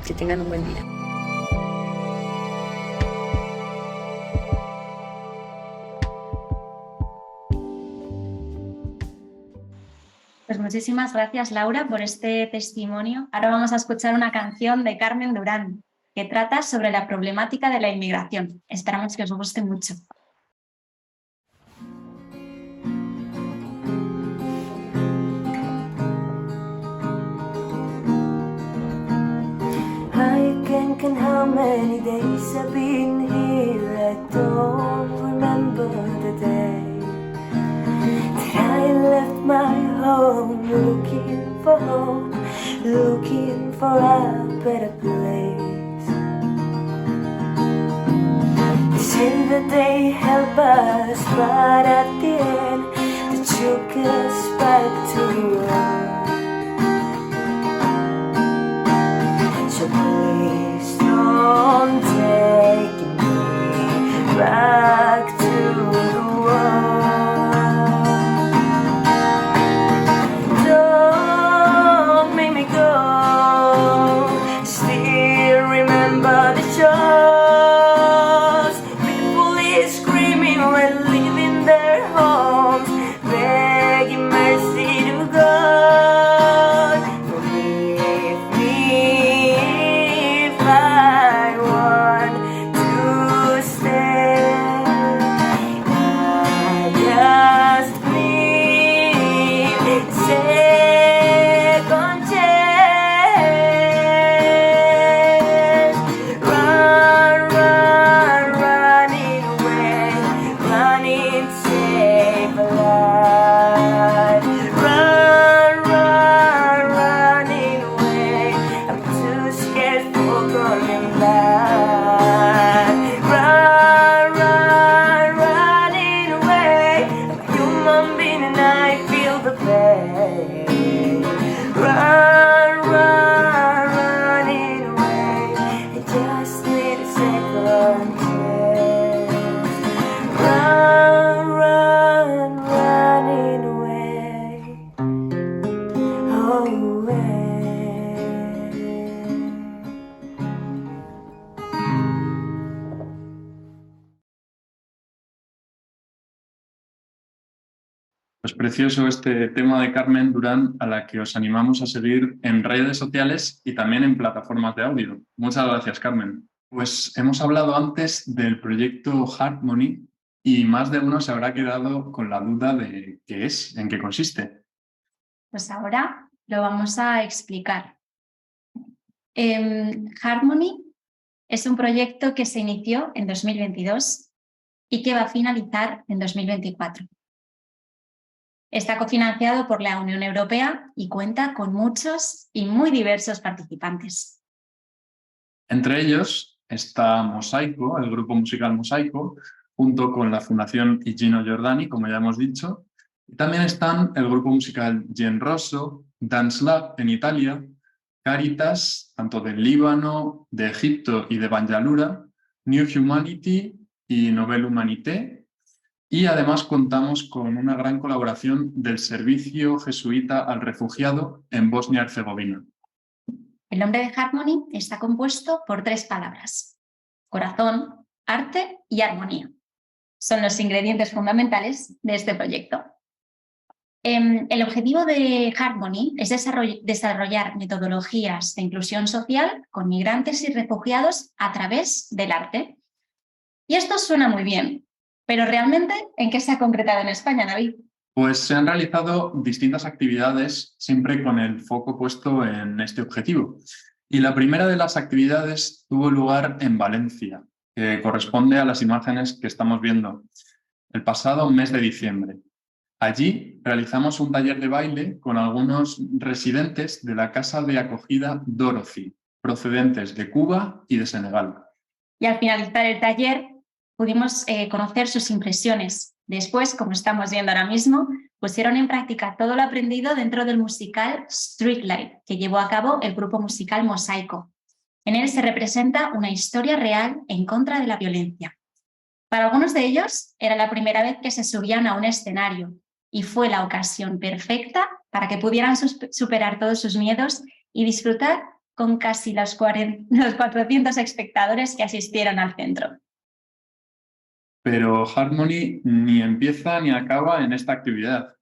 que tengan un buen día. Pues muchísimas gracias, Laura, por este testimonio. Ahora vamos a escuchar una canción de Carmen Durán que trata sobre la problemática de la inmigración. Esperamos que os guste mucho. Thinking how many days I've been here, I don't remember the day that I left my home, looking for a better place. They say that they help us, but at the end they took us back to the world. So please don't take me back to the world. Don't make me go. Still remember the chores. People is screaming when leaving their homes, begging mercy to God. Forgive me if I want to stay. I just need a second chance. Run, run, running away, running to save a life. Run, run, running away, I'm too scared for coming back. Run, run, running away, I'm a human being and I feel the pain. Run, run, running away, I just need a second chance. Run, run, running away, away. Pues precioso este tema de Carmen Durán, a la que os animamos a seguir en redes sociales y también en plataformas de audio. Muchas gracias, Carmen. Pues hemos hablado antes del proyecto Harmony y más de uno se habrá quedado con la duda de qué es, en qué consiste. Pues ahora lo vamos a explicar. Harmony es un proyecto que se inició en 2022 y que va a finalizar en 2024. Está cofinanciado por la Unión Europea y cuenta con muchos y muy diversos participantes. Entre ellos está Mosaico, el grupo musical Mosaico, junto con la Fundación Igino Giordani, como ya hemos dicho. Y también están el grupo musical Gen Rosso, Dance Lab en Italia, Caritas, tanto del Líbano, de Egipto y de Banjalura, New Humanity y Nouvelle Humanité. Y además contamos con una gran colaboración del Servicio Jesuita al Refugiado en Bosnia-Herzegovina. El nombre de Harmony está compuesto por 3 palabras: corazón, arte y armonía. Son los ingredientes fundamentales de este proyecto. El objetivo de Harmony es desarrollar metodologías de inclusión social con migrantes y refugiados a través del arte. Y esto suena muy bien, pero realmente, ¿en qué se ha concretado en España, David? Pues se han realizado distintas actividades siempre con el foco puesto en este objetivo. Y la primera de las actividades tuvo lugar en Valencia, que corresponde a las imágenes que estamos viendo, el pasado mes de diciembre. Allí realizamos un taller de baile con algunos residentes de la casa de acogida Dorothy, procedentes de Cuba y de Senegal. Y al finalizar el taller pudimos conocer sus impresiones. Después, como estamos viendo ahora mismo, pusieron en práctica todo lo aprendido dentro del musical Streetlight, que llevó a cabo el grupo musical Mosaico. En él se representa una historia real en contra de la violencia. Para algunos de ellos era la primera vez que se subían a un escenario y fue la ocasión perfecta para que pudieran superar todos sus miedos y disfrutar con casi los 400 espectadores que asistieron al centro. Pero Harmony ni empieza ni acaba en esta actividad.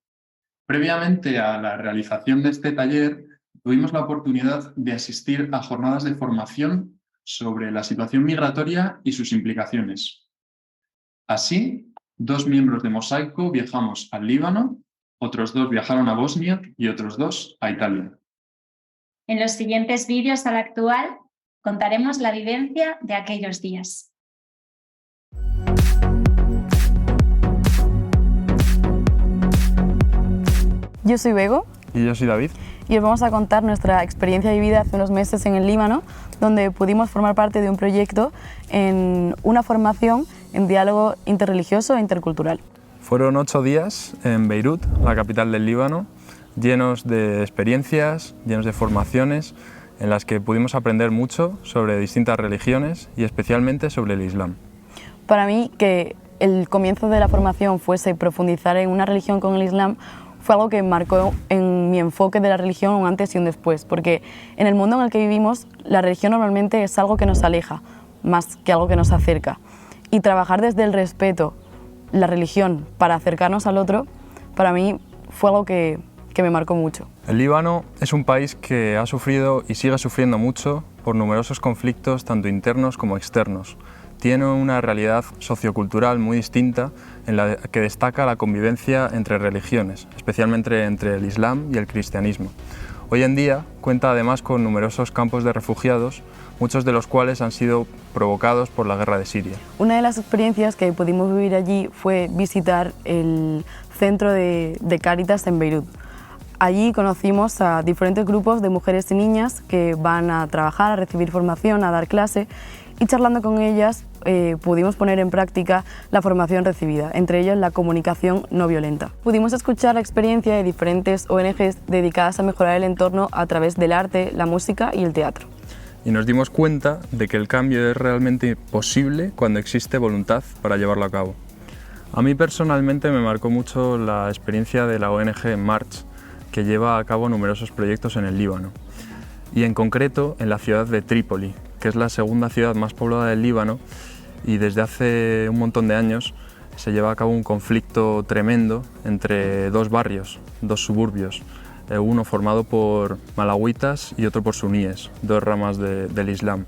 Previamente a la realización de este taller, tuvimos la oportunidad de asistir a jornadas de formación sobre la situación migratoria y sus implicaciones. Así, 2 miembros de Mosaico viajamos al Líbano, otros 2 viajaron a Bosnia y otros 2 a Italia. En los siguientes vídeos al actual contaremos la vivencia de aquellos días. Yo soy Bego. Y yo soy David. Y os vamos a contar nuestra experiencia vivida hace unos meses en el Líbano, donde pudimos formar parte de un proyecto en una formación en diálogo interreligioso e intercultural. Fueron 8 días en Beirut, la capital del Líbano, llenos de experiencias, llenos de formaciones, en las que pudimos aprender mucho sobre distintas religiones y especialmente sobre el Islam. Para mí, que el comienzo de la formación fuese profundizar en una religión con el Islam fue algo que marcó en mi enfoque de la religión un antes y un después, porque en el mundo en el que vivimos la religión normalmente es algo que nos aleja, más que algo que nos acerca. Y trabajar desde el respeto, la religión, para acercarnos al otro, para mí fue algo que me marcó mucho. El Líbano es un país que ha sufrido y sigue sufriendo mucho por numerosos conflictos tanto internos como externos. Tiene una realidad sociocultural muy distinta en la que destaca la convivencia entre religiones, especialmente entre el Islam y el cristianismo. Hoy en día cuenta además con numerosos campos de refugiados, muchos de los cuales han sido provocados por la guerra de Siria. Una de las experiencias que pudimos vivir allí fue visitar el centro de Cáritas en Beirut. Allí conocimos a diferentes grupos de mujeres y niñas que van a trabajar, a recibir formación, a dar clase, y charlando con ellas pudimos poner en práctica la formación recibida, entre ellos la comunicación no violenta. Pudimos escuchar la experiencia de diferentes ONGs dedicadas a mejorar el entorno a través del arte, la música y el teatro. Y nos dimos cuenta de que el cambio es realmente posible cuando existe voluntad para llevarlo a cabo. A mí personalmente me marcó mucho la experiencia de la ONG March, que lleva a cabo numerosos proyectos en el Líbano, y en concreto en la ciudad de Trípoli, que es la segunda ciudad más poblada del Líbano, y desde hace un montón de años se lleva a cabo un conflicto tremendo entre 2 barrios, 2 suburbios, uno formado por malawitas y otro por suníes, 2 ramas del Islam.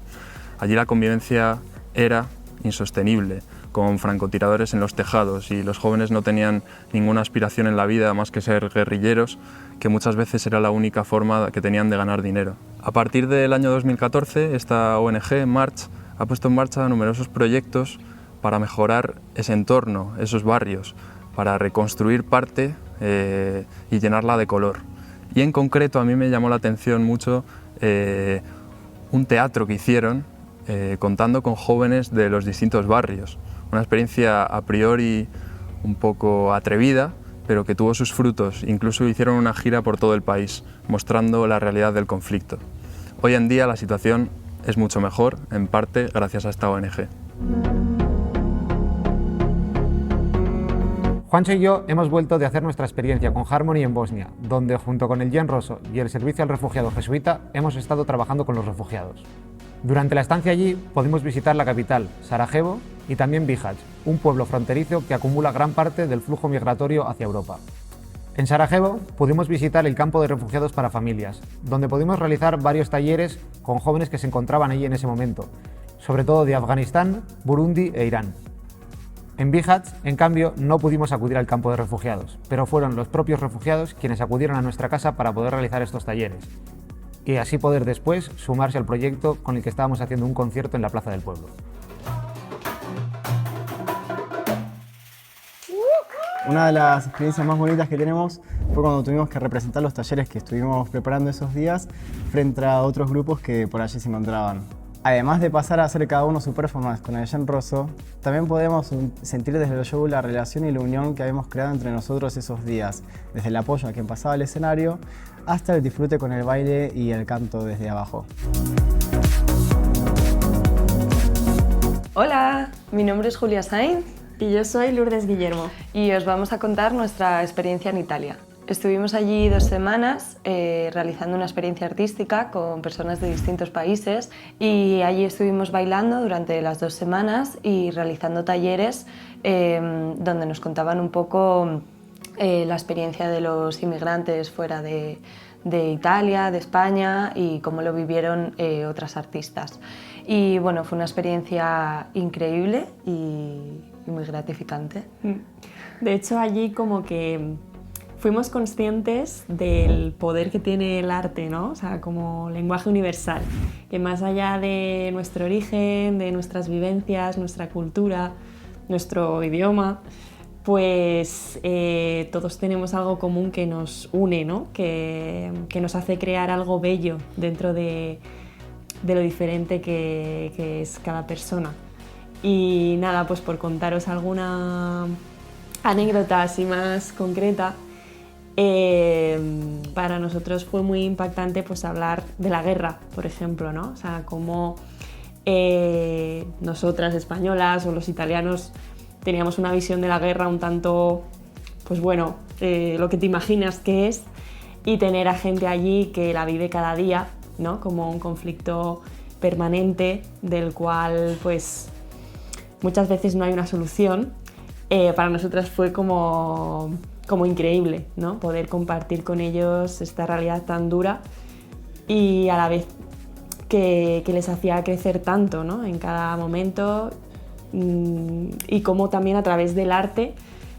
Allí la convivencia era insostenible, con francotiradores en los tejados, y los jóvenes no tenían ninguna aspiración en la vida más que ser guerrilleros, que muchas veces era la única forma que tenían de ganar dinero. A partir del año 2014, esta ONG, March, ha puesto en marcha numerosos proyectos para mejorar ese entorno, esos barrios, para reconstruir parte y llenarla de color. Y en concreto a mí me llamó la atención mucho un teatro que hicieron contando con jóvenes de los distintos barrios. Una experiencia a priori un poco atrevida, pero que tuvo sus frutos. Incluso hicieron una gira por todo el país, mostrando la realidad del conflicto. Hoy en día la situación es mucho mejor, en parte gracias a esta ONG. Juancho y yo hemos vuelto de hacer nuestra experiencia con Harmony en Bosnia, donde junto con el Jen Rosso y el Servicio al Refugiado Jesuita hemos estado trabajando con los refugiados. Durante la estancia allí pudimos visitar la capital, Sarajevo, y también Bihać, un pueblo fronterizo que acumula gran parte del flujo migratorio hacia Europa. En Sarajevo pudimos visitar el campo de refugiados para familias, donde pudimos realizar varios talleres con jóvenes que se encontraban allí en ese momento, sobre todo de Afganistán, Burundi e Irán. En Bihać, en cambio, no pudimos acudir al campo de refugiados, pero fueron los propios refugiados quienes acudieron a nuestra casa para poder realizar estos talleres, y así poder después sumarse al proyecto con el que estábamos haciendo un concierto en la Plaza del Pueblo. Una de las experiencias más bonitas que tenemos fue cuando tuvimos que representar los talleres que estuvimos preparando esos días frente a otros grupos que por allí se encontraban. Además de pasar a hacer cada uno su performance con el Jen Rosso, también podemos sentir desde el show la relación y la unión que habíamos creado entre nosotros esos días, desde el apoyo a quien pasaba el escenario hasta el disfrute con el baile y el canto desde abajo. Hola, mi nombre es Julia Sainz. Y yo soy Lourdes Guillermo. Y os vamos a contar nuestra experiencia en Italia. Estuvimos allí 2 semanas realizando una experiencia artística con personas de distintos países y allí estuvimos bailando durante las 2 semanas y realizando talleres donde nos contaban un poco la experiencia de los inmigrantes fuera de Italia, de España y cómo lo vivieron otras artistas. Y bueno, fue una experiencia increíble y muy gratificante. De hecho, allí como que fuimos conscientes del poder que tiene el arte, ¿no? O sea, como lenguaje universal, que más allá de nuestro origen, de nuestras vivencias, nuestra cultura, nuestro idioma, pues todos tenemos algo común que nos une, ¿no? Que nos hace crear algo bello dentro de lo diferente que es cada persona. Y nada, pues por contaros alguna anécdota así más concreta, para nosotros fue muy impactante pues hablar de la guerra, por ejemplo, ¿no? O sea, cómo nosotras españolas o los italianos teníamos una visión de la guerra un tanto, pues bueno, lo que te imaginas que es, y tener a gente allí que la vive cada día, ¿no? Como un conflicto permanente del cual pues muchas veces no hay una solución. Para nosotras fue como increíble, ¿no? Poder compartir con ellos esta realidad tan dura y a la vez que les hacía crecer tanto, ¿no? En cada momento, y cómo también a través del arte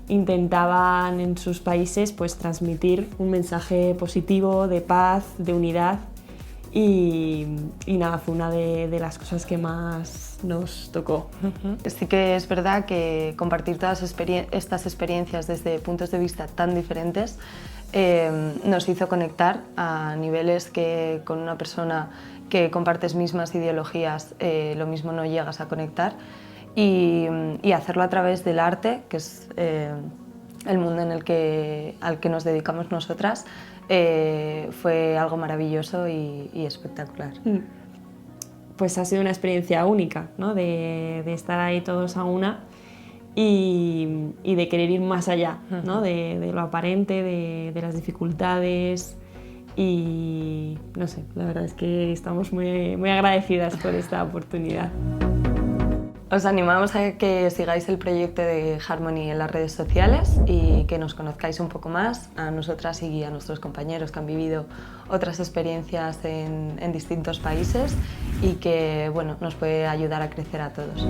intentaban en sus países pues transmitir un mensaje positivo de paz, de unidad. Y nada, fue una de las cosas que más nos tocó. Sí que es verdad que compartir todas estas experiencias desde puntos de vista tan diferentes nos hizo conectar a niveles que con una persona que compartes mismas ideologías lo mismo no llegas a conectar, y hacerlo a través del arte, que es el mundo al que nos dedicamos nosotras. Fue algo maravilloso y espectacular. Pues ha sido una experiencia única, ¿no? de estar ahí todos a una y de querer ir más allá, ¿no? de lo aparente, de las dificultades, y no sé, la verdad es que estamos muy, muy agradecidas por esta oportunidad. Os animamos a que sigáis el proyecto de Harmony en las redes sociales y que nos conozcáis un poco más, a nosotras y a nuestros compañeros que han vivido otras experiencias en distintos países y que bueno, nos puede ayudar a crecer a todos.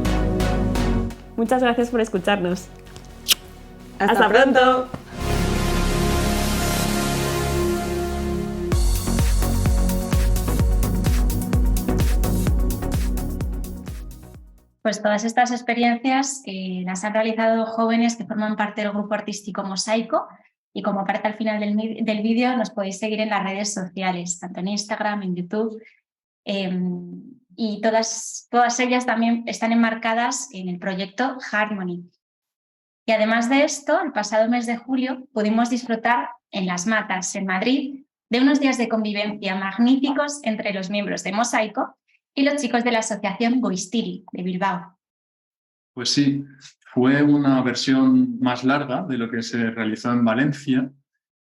Muchas gracias por escucharnos. ¡Hasta pronto! Pues todas estas experiencias las han realizado jóvenes que forman parte del grupo artístico Mosaico, y como parte al final del vídeo nos podéis seguir en las redes sociales, tanto en Instagram, en YouTube, y todas ellas también están enmarcadas en el proyecto Harmony. Y además de esto, el pasado mes de julio pudimos disfrutar en Las Matas, en Madrid, de unos días de convivencia magníficos entre los miembros de Mosaico y los chicos de la asociación Goistiri de Bilbao. Pues sí, fue una versión más larga de lo que se realizó en Valencia,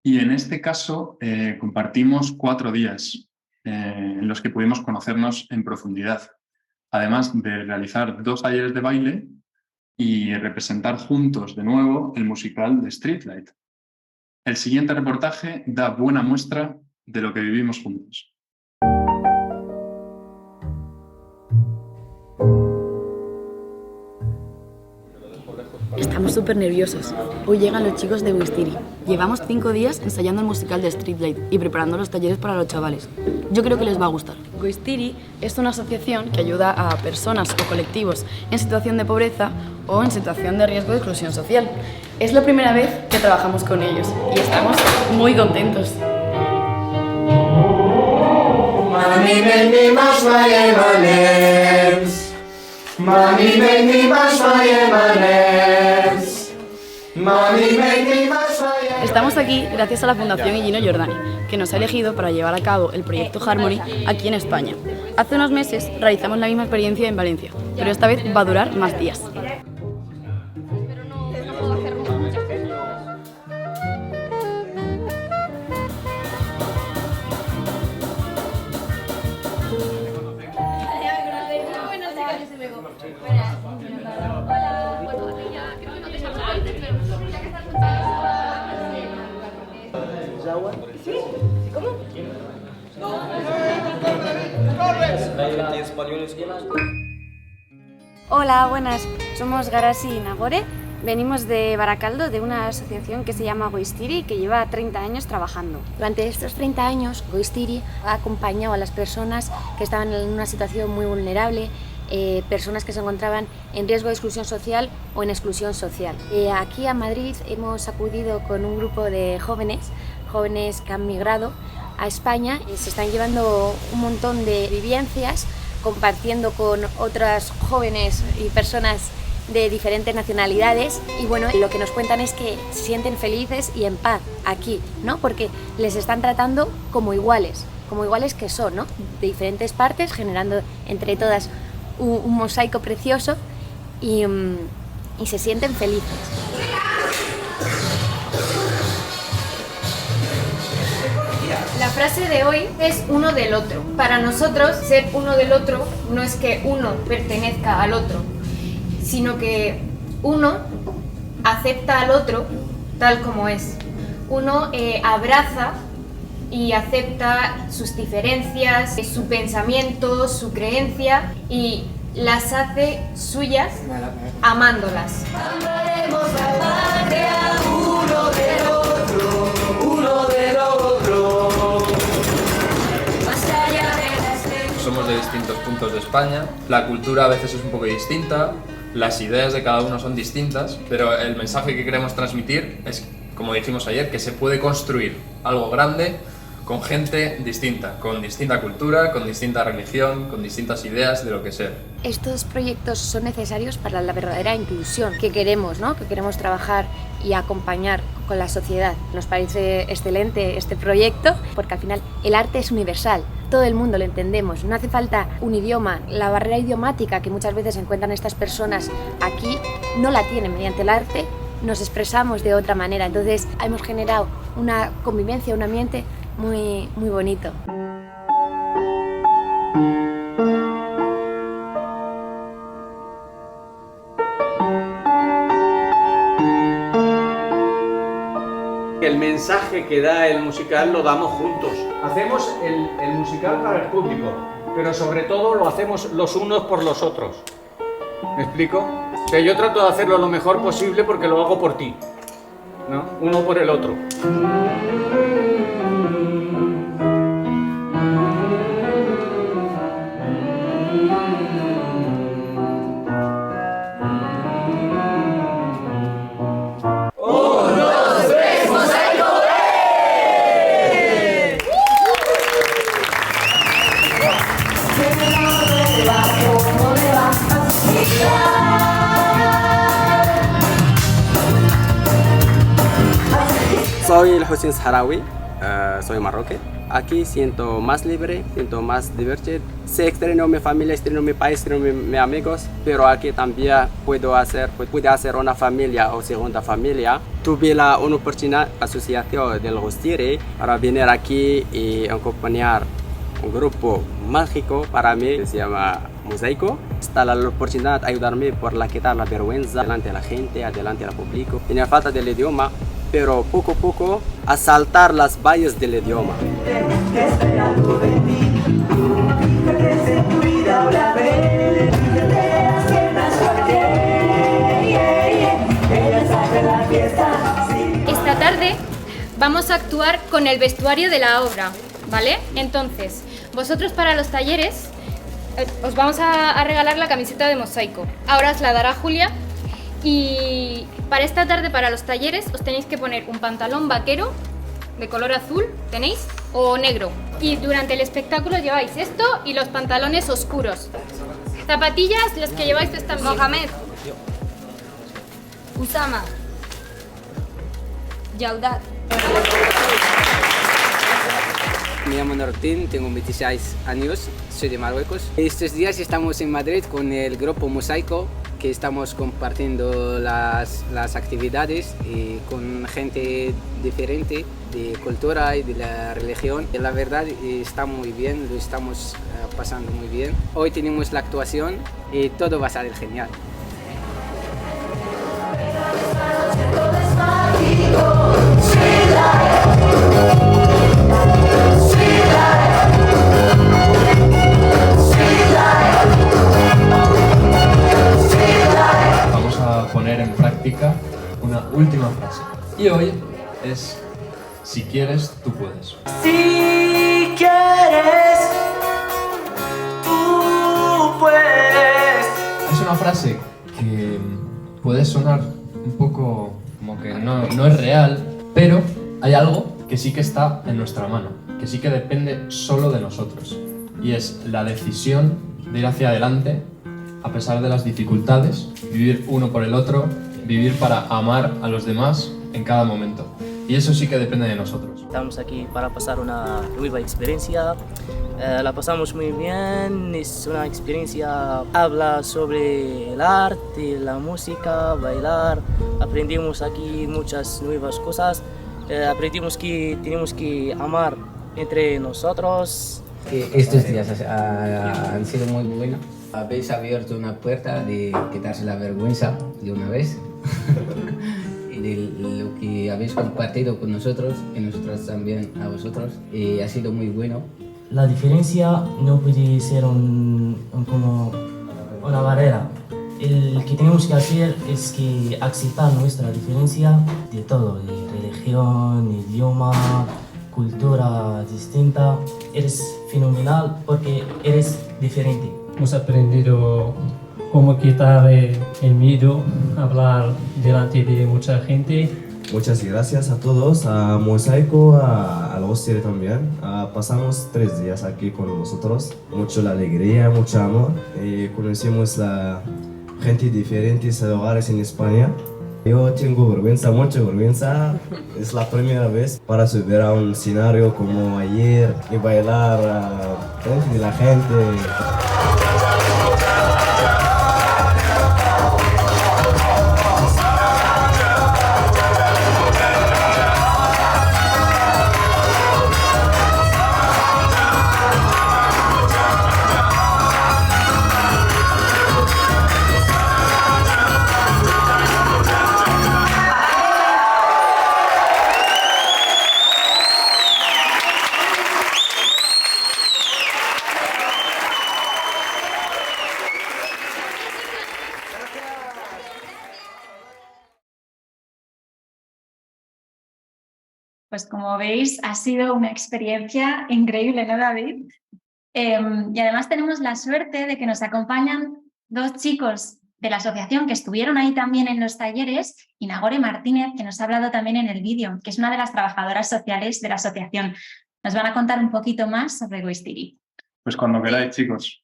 y en este caso compartimos 4 días. en los que pudimos conocernos en profundidad, además de realizar 2 talleres de baile y representar juntos de nuevo el musical de Streetlight. El siguiente reportaje da buena muestra de lo que vivimos juntos. Estamos súper nerviosos. Hoy llegan los chicos de Goistiri. Llevamos 5 días ensayando el musical de Streetlight y preparando los talleres para los chavales. Yo creo que les va a gustar. Goistiri es una asociación que ayuda a personas o colectivos en situación de pobreza o en situación de riesgo de exclusión social. Es la primera vez que trabajamos con ellos y estamos muy contentos. Mommy made me mash my M&M's. Mommy made me mash my M&M's. Mommy made me mash my M&M's. Estamos aquí gracias a la Fundación Gino Giordani, que nos ha elegido para llevar a cabo el proyecto Harmony aquí en España. Hace unos meses realizamos la misma experiencia en Valencia, pero esta vez va a durar más días. Hola, buenas. Somos Garasi y Nagore. Venimos de Baracaldo, de una asociación que se llama Goistiri, que lleva 30 años trabajando. Durante estos 30 años, Goistiri ha acompañado a las personas que estaban en una situación muy vulnerable, personas que se encontraban en riesgo de exclusión social o en exclusión social. Aquí a Madrid hemos acudido con un grupo de jóvenes que han migrado a España y se están llevando un montón de vivencias, compartiendo con otras jóvenes y personas de diferentes nacionalidades, y bueno, lo que nos cuentan es que se sienten felices y en paz aquí, ¿no? Porque les están tratando como iguales que son, ¿no? De diferentes partes, generando entre todas un mosaico precioso y se sienten felices. La frase de hoy es uno del otro. Para nosotros, ser uno del otro no es que uno pertenezca al otro, sino que uno acepta al otro tal como es. Uno abraza y acepta sus diferencias, su pensamiento, su creencia y las hace suyas amándolas. Amaremos la patria uno del otro, uno del otro. Más allá de las leyes. Somos de distintos puntos de España, la cultura a veces es un poco distinta, las ideas de cada uno son distintas, pero el mensaje que queremos transmitir es, como dijimos ayer, que se puede construir algo grande con gente distinta, con distinta cultura, con distinta religión, con distintas ideas de lo que sea. Estos proyectos son necesarios para la verdadera inclusión que queremos, ¿no? Que queremos trabajar y acompañar con la sociedad. Nos parece excelente este proyecto porque al final el arte es universal, todo el mundo lo entendemos, no hace falta un idioma. La barrera idiomática que muchas veces encuentran estas personas aquí no la tienen. Mediante el arte nos expresamos de otra manera, entonces hemos generado una convivencia, un ambiente muy, muy bonito. El mensaje que da el musical lo damos juntos. Hacemos el musical para el público, pero sobre todo lo hacemos los unos por los otros. ¿Me explico? O sea, yo trato de hacerlo lo mejor posible porque lo hago por ti, ¿no? Uno por el otro. Soy el Hussein Sahrawi, soy marroquí. Aquí siento más libre, siento más divertido. Sé extraño mi familia, extraño mi país, extraño mis amigos, pero aquí también pude hacer una familia o segunda familia. Tuve una oportunidad, la asociación del Goistiri, para venir aquí y acompañar un grupo mágico para mí que se llama Mosaico. Está la oportunidad de ayudarme por quitar la vergüenza delante de la gente, delante del público. Tenía falta del idioma, pero poco a poco a saltar las vallas del idioma. Esta tarde vamos a actuar con el vestuario de la obra, ¿vale? Entonces, vosotros para los talleres os vamos a regalar la camiseta de Mosaico. Ahora os la dará Julia y para esta tarde, para los talleres, os tenéis que poner un pantalón vaquero de color azul, ¿tenéis? O negro. Y durante el espectáculo lleváis esto y los pantalones oscuros. Zapatillas, los que lleváis también. Mohamed. Usama. Yaudat. Me llamo Nortin, tengo 26 años, soy de Marruecos. Estos días estamos en Madrid con el grupo Mosaico, que estamos compartiendo las actividades y con gente diferente de cultura y de la religión. Y la verdad está muy bien, lo estamos pasando muy bien. Hoy tenemos la actuación y todo va a salir genial. Vamos a poner en práctica una última frase. Y hoy es: si quieres, tú puedes. Si quieres, tú puedes. Es una frase que puede sonar un poco como que no es real, pero hay algo que sí que está en nuestra mano, que sí que depende solo de nosotros, y es la decisión de ir hacia adelante a pesar de las dificultades, vivir uno por el otro, vivir para amar a los demás en cada momento. Y eso sí que depende de nosotros. Estamos aquí para pasar una nueva experiencia, la pasamos muy bien, es una experiencia, habla sobre el arte, la música, bailar, aprendimos aquí muchas nuevas cosas, aprendimos que tenemos que amar entre nosotros. Estos días han sido muy buenos. Habéis abierto una puerta de quitarse la vergüenza de una vez y de lo que habéis compartido con nosotros y nosotros también a vosotros, y ha sido muy bueno. La diferencia no puede ser como una barrera. El que tenemos que hacer es que aceptar nuestra diferencia de todo, de religión, idioma, cultura distinta. Eres fenomenal porque eres diferente. Hemos aprendido cómo quitar el miedo a hablar delante de mucha gente. Muchas gracias a todos, a Mosaico, al hostel también. Pasamos 3 días aquí con vosotros, mucha alegría, mucho amor. Conocimos la gente de diferentes lugares en España. Yo tengo vergüenza, mucha vergüenza. Es la primera vez para subir a un escenario como ayer y bailar frente de la gente. Pues como veis, ha sido una experiencia increíble, ¿no, David? Y además tenemos la suerte de que nos acompañan 2 chicos de la asociación que estuvieron ahí también en los talleres, y Nagore Martínez, que nos ha hablado también en el vídeo, que es una de las trabajadoras sociales de la asociación. Nos van a contar un poquito más sobre Goistiri. Pues cuando queráis, chicos.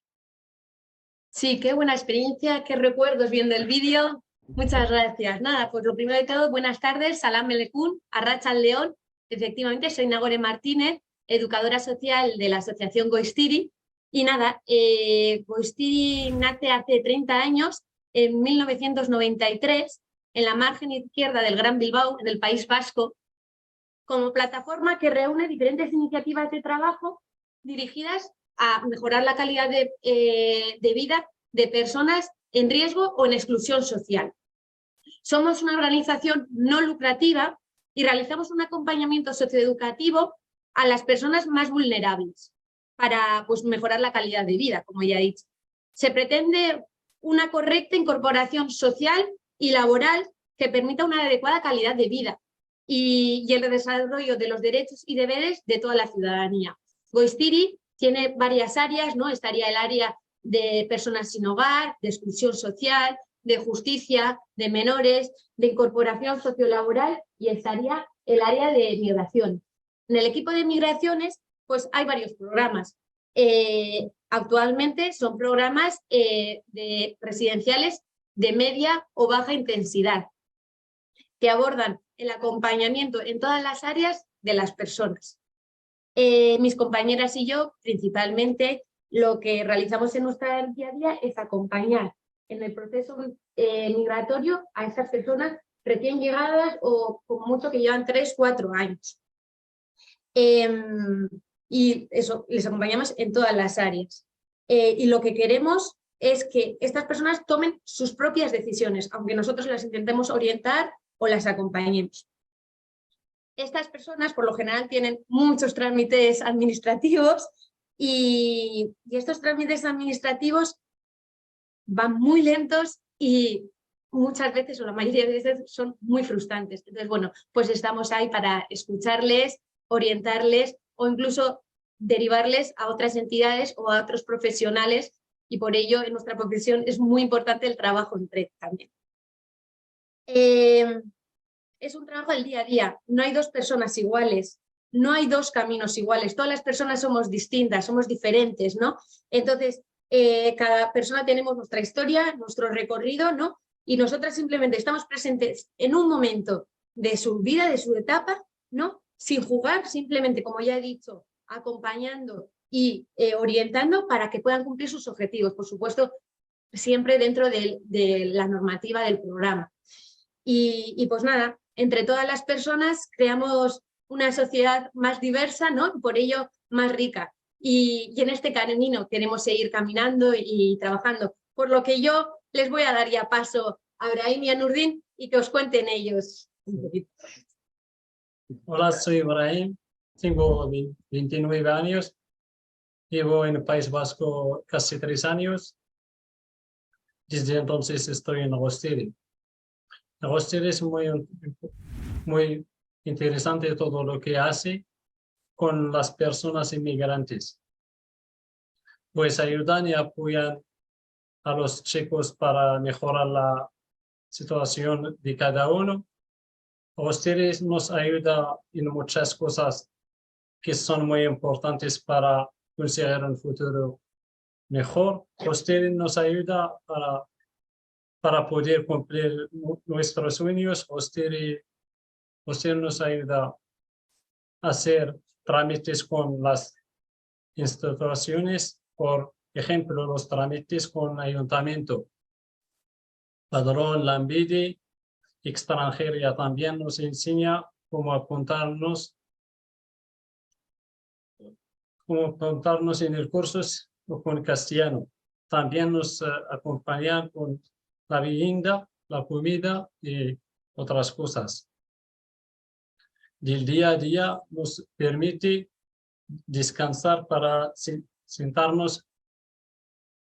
Sí, qué buena experiencia, qué recuerdos viendo el vídeo. Muchas gracias. Nada, pues lo primero de todo, buenas tardes, Salam Melekun, Arratsalde León. Efectivamente, soy Nagore Martínez, educadora social de la asociación Goistiri. Y nada, Goistiri nace hace 30 años, en 1993, en la margen izquierda del Gran Bilbao, en el País Vasco, como plataforma que reúne diferentes iniciativas de trabajo dirigidas a mejorar la calidad de vida de personas en riesgo o en exclusión social. Somos una organización no lucrativa y realizamos un acompañamiento socioeducativo a las personas más vulnerables para pues, mejorar la calidad de vida, como ya he dicho. Se pretende una correcta incorporación social y laboral que permita una adecuada calidad de vida y el desarrollo de los derechos y deberes de toda la ciudadanía. Goistiri tiene varias áreas, ¿no? Estaría el área de personas sin hogar, de exclusión social, de justicia, de menores, de incorporación sociolaboral y estaría el área de migración. En el equipo de migraciones pues hay varios programas. Actualmente son programas residenciales de media o baja intensidad que abordan el acompañamiento en todas las áreas de las personas. Mis compañeras y yo, principalmente, lo que realizamos en nuestra día a día es acompañar en el proceso migratorio a estas personas recién llegadas o como mucho que llevan 3 o 4 años. Y eso, les acompañamos en todas las áreas. Y lo que queremos es que estas personas tomen sus propias decisiones, aunque nosotros las intentemos orientar o las acompañemos. Estas personas, por lo general, tienen muchos trámites administrativos y estos trámites administrativos van muy lentos y muchas veces, o la mayoría de veces, son muy frustrantes. Entonces, bueno, pues estamos ahí para escucharles, orientarles o incluso derivarles a otras entidades o a otros profesionales y por ello en nuestra profesión es muy importante el trabajo en red también. Es un trabajo del día a día, no hay 2 personas iguales, no hay 2 caminos iguales, todas las personas somos distintas, somos diferentes, ¿no? Entonces, cada persona tenemos nuestra historia, nuestro recorrido, ¿no? Y nosotras simplemente estamos presentes en un momento de su vida, de su etapa, ¿no? Sin jugar, simplemente, como ya he dicho, acompañando y orientando para que puedan cumplir sus objetivos, por supuesto, siempre dentro de la normativa del programa. Y pues nada, entre todas las personas creamos una sociedad más diversa, ¿no? Por ello más rica. Y en este camino queremos seguir caminando y trabajando. Por lo que yo les voy a dar ya paso a Brahim y a Nurdin y que os cuenten ellos un poquito. Hola, soy Brahim, tengo 29 años, vivo en el País Vasco casi 3 años. Desde entonces estoy en Goistiri. Goistiri es muy interesante todo lo que hace con las personas inmigrantes. Pues ayudan y apoyan a los chicos para mejorar la situación de cada uno. Goistiri nos ayuda en muchas cosas que son muy importantes para conseguir un futuro mejor. Goistiri nos ayuda para poder cumplir nuestros sueños. Goistiri nos ayuda a hacer trámites con las instituciones, por ejemplo, los trámites con el ayuntamiento. Padrón, Lanbide, extranjería también nos enseña cómo apuntarnos en el curso con castellano. También nos acompañan con la vivienda, la comida y otras cosas. Del día a día nos permite descansar para sentarnos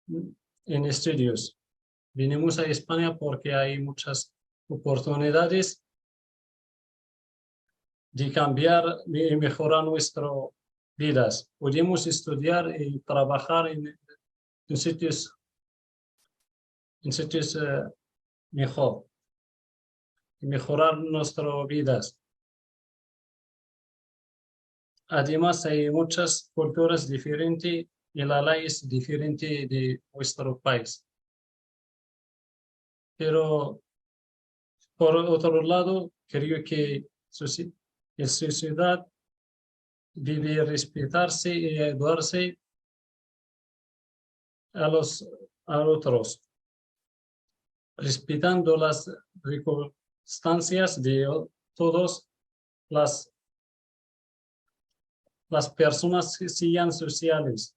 en estudios. Vinimos a España porque hay muchas oportunidades de cambiar y mejorar nuestras vidas. Podemos estudiar y trabajar en sitios mejor y mejorar nuestras vidas. Además, hay muchas culturas diferentes y la ley es diferente de nuestro país. Pero, por otro lado, creo que la sociedad debe respetarse y ayudarse a otros, respetando las circunstancias de todos las personas sean sociales,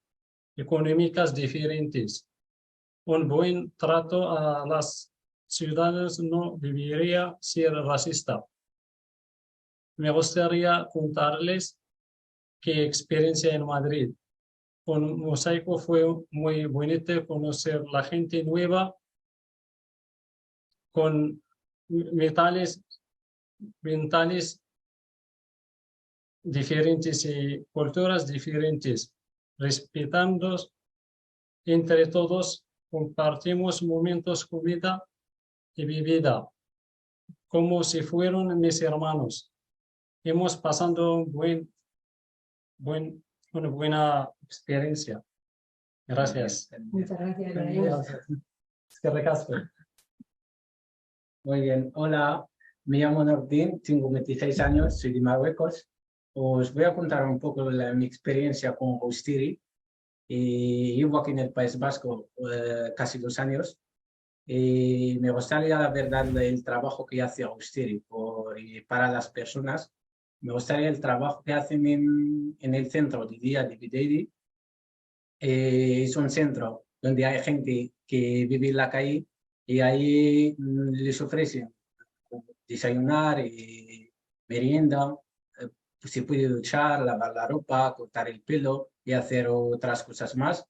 económicas diferentes. Un buen trato a las ciudadanos no debería ser racista. Me gustaría contarles qué experiencia en Madrid. Con Mosaico fue muy bonito conocer la gente nueva, con mentales diferentes y culturas diferentes, respetando entre todos, compartimos momentos, comida y bebida, como si fueran mis hermanos. Hemos pasado una buena experiencia. Gracias. Muchas gracias, Brian. Gracias. Es que recasco. Muy bien, hola, me llamo Nordin, tengo 26 años, soy de Marruecos. Os voy a contar un poco mi experiencia con Goistiri. Llevo aquí en el País Vasco casi 2 años y me gustaría, la verdad, el trabajo que hace Goistiri para las personas. Me gustaría el trabajo que hacen en el centro de día de Bidedi. Es un centro donde hay gente que vive en la calle y ahí les ofrecen desayunar, merienda, se puede duchar, lavar la ropa, cortar el pelo y hacer otras cosas más.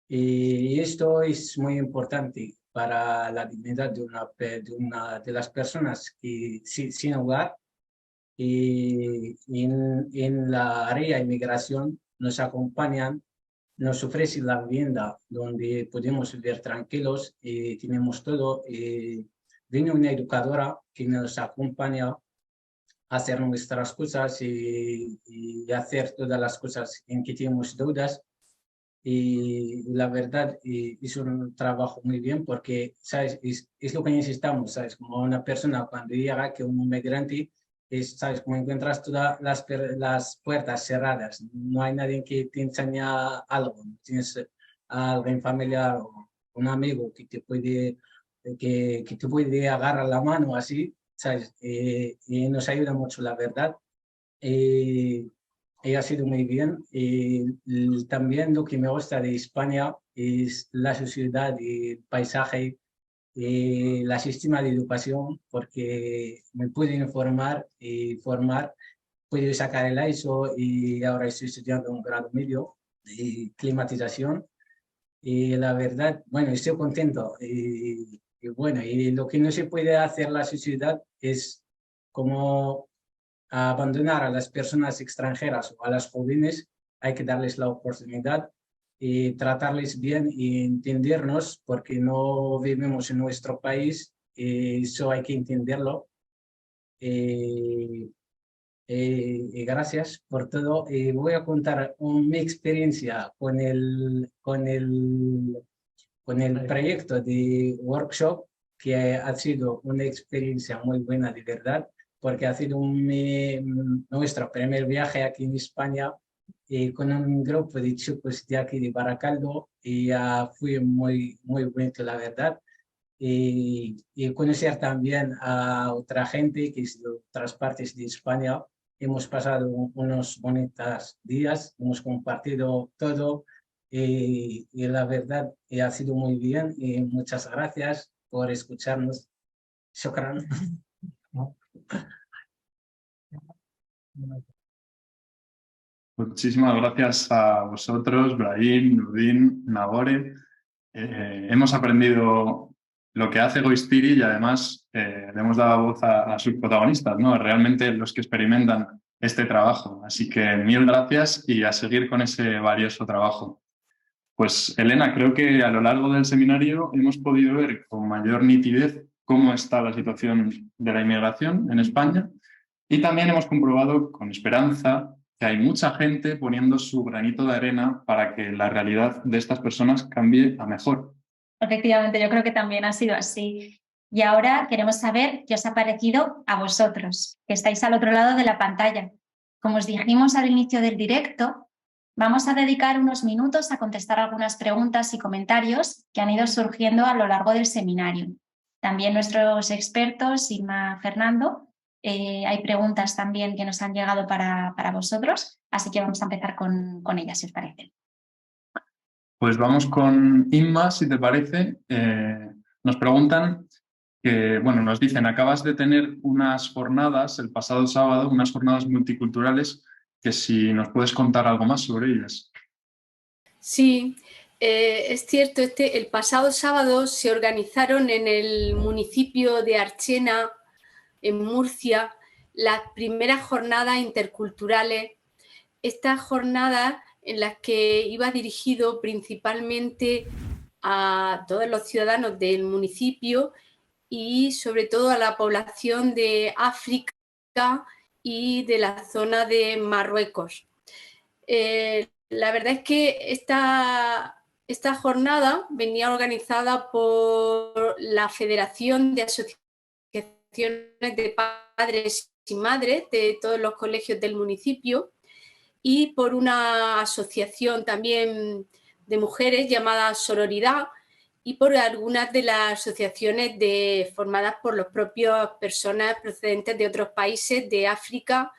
Y esto es muy importante para la dignidad de las personas que sin hogar. Y en la área de inmigración nos acompañan, nos ofrecen la vivienda donde podemos vivir tranquilos y tenemos todo. Viene una educadora que nos acompaña a hacer nuestras cosas y hacer todas las cosas en que tenemos deudas. Y la verdad es un trabajo muy bien porque, ¿sabes? Es lo que necesitamos, ¿sabes? Como una persona cuando llega, que un inmigrante, ¿sabes? Como encuentras todas las puertas cerradas, no hay nadie que te enseña algo, tienes a alguien familiar o un amigo que te puede agarrar la mano así, ¿sabes? Y nos ayuda mucho, la verdad. Y ha sido muy bien. Y también lo que me gusta de España es la sociedad y el paisaje y la sistema de educación, porque me pueden informar y formar. Puedo sacar el ISO y ahora estoy estudiando un grado medio de climatización. Y la verdad, bueno, estoy contento. Y bueno, y lo que no se puede hacer la sociedad es como abandonar a las personas extranjeras o a las jóvenes. Hay que darles la oportunidad y tratarles bien y entendernos, porque no vivimos en nuestro país y eso hay que entenderlo. Y gracias por todo. Voy a contar mi experiencia con el proyecto de workshop, que ha sido una experiencia muy buena, de verdad, porque ha sido nuestro primer viaje aquí en España con un grupo de chicos de aquí de Baracaldo, y fue muy bonito, la verdad. Y conocer también a otra gente que es de otras partes de España. Hemos pasado unos bonitos días, hemos compartido todo y la verdad ha sido muy bien, y muchas gracias por escucharnos. Shukran. Muchísimas gracias a vosotros, Brahim, Nurdin, Nagore. Hemos aprendido lo que hace Goistiri y además le hemos dado voz a sus protagonistas, ¿no? Realmente los que experimentan este trabajo. Así que mil gracias y a seguir con ese valioso trabajo. Pues Elena, creo que a lo largo del seminario hemos podido ver con mayor nitidez cómo está la situación de la inmigración en España, y también hemos comprobado con esperanza que hay mucha gente poniendo su granito de arena para que la realidad de estas personas cambie a mejor. Efectivamente, yo creo que también ha sido así. Y ahora queremos saber qué os ha parecido a vosotros, que estáis al otro lado de la pantalla. Como os dijimos al inicio del directo, vamos a dedicar unos minutos a contestar algunas preguntas y comentarios que han ido surgiendo a lo largo del seminario. También nuestros expertos, Inma, Fernando, hay preguntas también que nos han llegado para vosotros, así que vamos a empezar con ellas, si os parece. Pues vamos con Inma, si te parece. Nos preguntan que, bueno, nos dicen, acabas de tener unas jornadas el pasado sábado, unas jornadas multiculturales, que si nos puedes contar algo más sobre ellas. Sí, es cierto, el pasado sábado se organizaron en el municipio de Archena, en Murcia, las primeras jornadas interculturales. Estas jornadas en las que iba dirigido principalmente a todos los ciudadanos del municipio y sobre todo a la población de África y de la zona de Marruecos. La verdad es que esta jornada venía organizada por la Federación de Asociaciones de Padres y Madres de todos los colegios del municipio y por una asociación también de mujeres llamada Sororidad y por algunas de las asociaciones formadas por las propias personas procedentes de otros países de África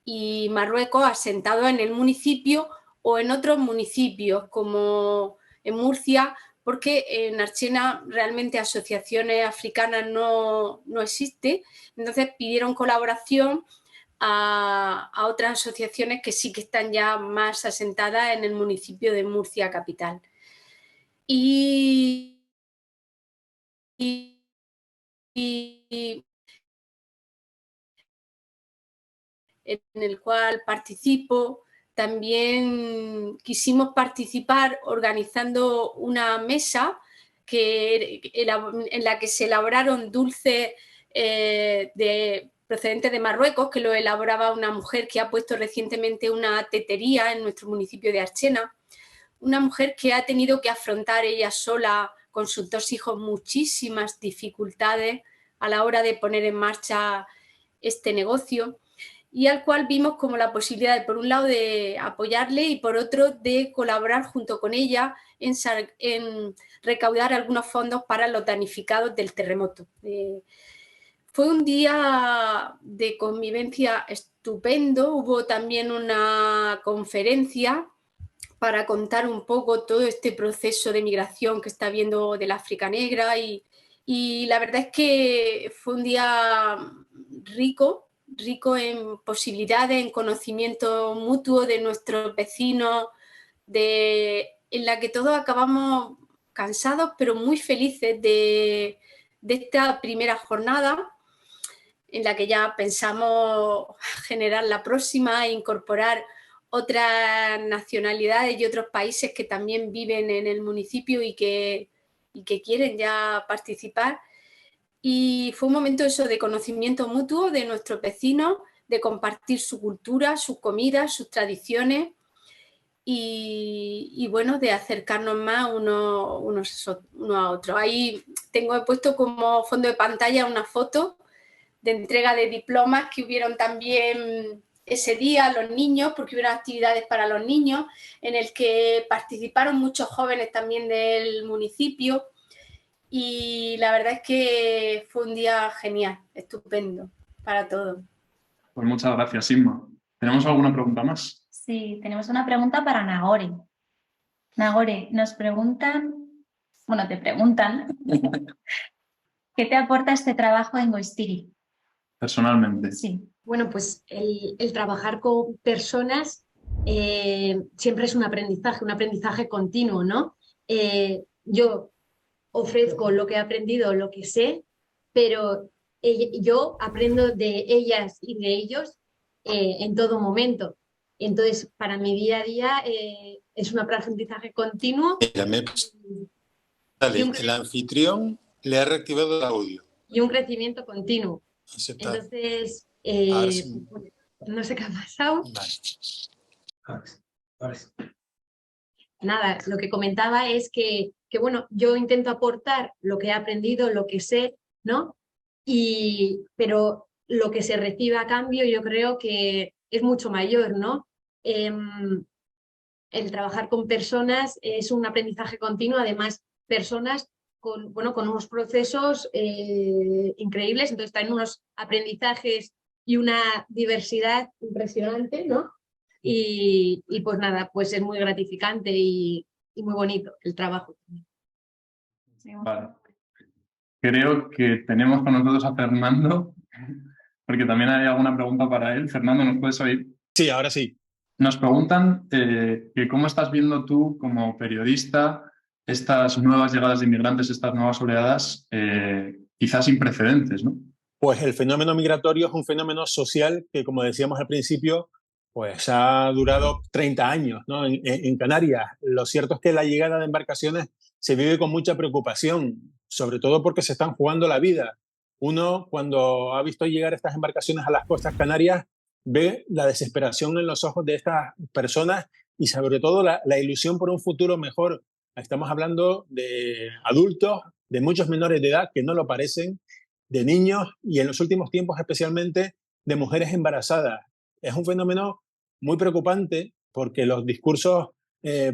y Marruecos asentados en el municipio o en otros municipios como en Murcia, porque en Archena realmente asociaciones africanas no existen, entonces pidieron colaboración a otras asociaciones que sí que están ya más asentadas en el municipio de Murcia capital. Y en el cual participo, también quisimos participar organizando una mesa en la que se elaboraron dulces procedentes de Marruecos, que lo elaboraba una mujer que ha puesto recientemente una tetería en nuestro municipio de Archena, una mujer que ha tenido que afrontar ella sola con sus 2 hijos muchísimas dificultades a la hora de poner en marcha este negocio y al cual vimos como la posibilidad de, por un lado, de apoyarle y por otro de colaborar junto con ella en recaudar algunos fondos para los damnificados del terremoto. Fue un día de convivencia estupendo, hubo también una conferencia para contar un poco todo este proceso de migración que está habiendo del África negra y la verdad es que fue un día rico en posibilidades, en conocimiento mutuo de nuestros vecinos, en la que todos acabamos cansados pero muy felices de esta primera jornada, en la que ya pensamos generar la próxima e incorporar otras nacionalidades y otros países que también viven en el municipio y que quieren ya participar. Y fue un momento eso de conocimiento mutuo de nuestros vecinos, de compartir su cultura, sus comidas, sus tradiciones y bueno, de acercarnos más unos a otros. Ahí he puesto como fondo de pantalla una foto de entrega de diplomas que hubieron también ese día los niños, porque hubieron actividades para los niños en el que participaron muchos jóvenes también del municipio y la verdad es que fue un día genial, estupendo para todos. Pues muchas gracias, Inma. ¿Tenemos alguna pregunta más? Sí, tenemos una pregunta para Nagore. Nagore, nos preguntan, bueno, te preguntan, ¿qué te aporta este trabajo en Goistiri? Personalmente. Sí. Bueno, pues el trabajar con personas siempre es un aprendizaje continuo, ¿no? Yo ofrezco lo que he aprendido, lo que sé, pero yo aprendo de ellas y de ellos en todo momento. Entonces, para mi día a día es un aprendizaje continuo. El anfitrión le ha reactivado el audio. Y un crecimiento continuo. Aceptado. Entonces, sí. no sé qué ha pasado. Ahora sí. Nada, lo que comentaba es que bueno, yo intento aportar lo que he aprendido, lo que sé, ¿no? Pero lo que se recibe a cambio yo creo que es mucho mayor, ¿no? El trabajar con personas es un aprendizaje continuo, además personas con unos procesos increíbles, entonces también unos aprendizajes y una diversidad impresionante, ¿no? Y pues nada, pues es muy gratificante y muy bonito el trabajo. Vale. Creo que tenemos con nosotros a Fernando, porque también hay alguna pregunta para él. Fernando, ¿nos puedes oír? Sí, ahora sí. Nos preguntan que cómo estás viendo tú como periodista estas nuevas llegadas de inmigrantes, estas nuevas oleadas, quizás sin precedentes, ¿no? Pues el fenómeno migratorio es un fenómeno social que, como decíamos al principio, pues ha durado 30 años, ¿no? En Canarias. Lo cierto es que la llegada de embarcaciones se vive con mucha preocupación, sobre todo porque se están jugando la vida. Uno, cuando ha visto llegar estas embarcaciones a las costas canarias, ve la desesperación en los ojos de estas personas y sobre todo la ilusión por un futuro mejor. Estamos hablando de adultos, de muchos menores de edad que no lo parecen, de niños y en los últimos tiempos especialmente de mujeres embarazadas. Es un fenómeno muy preocupante porque los discursos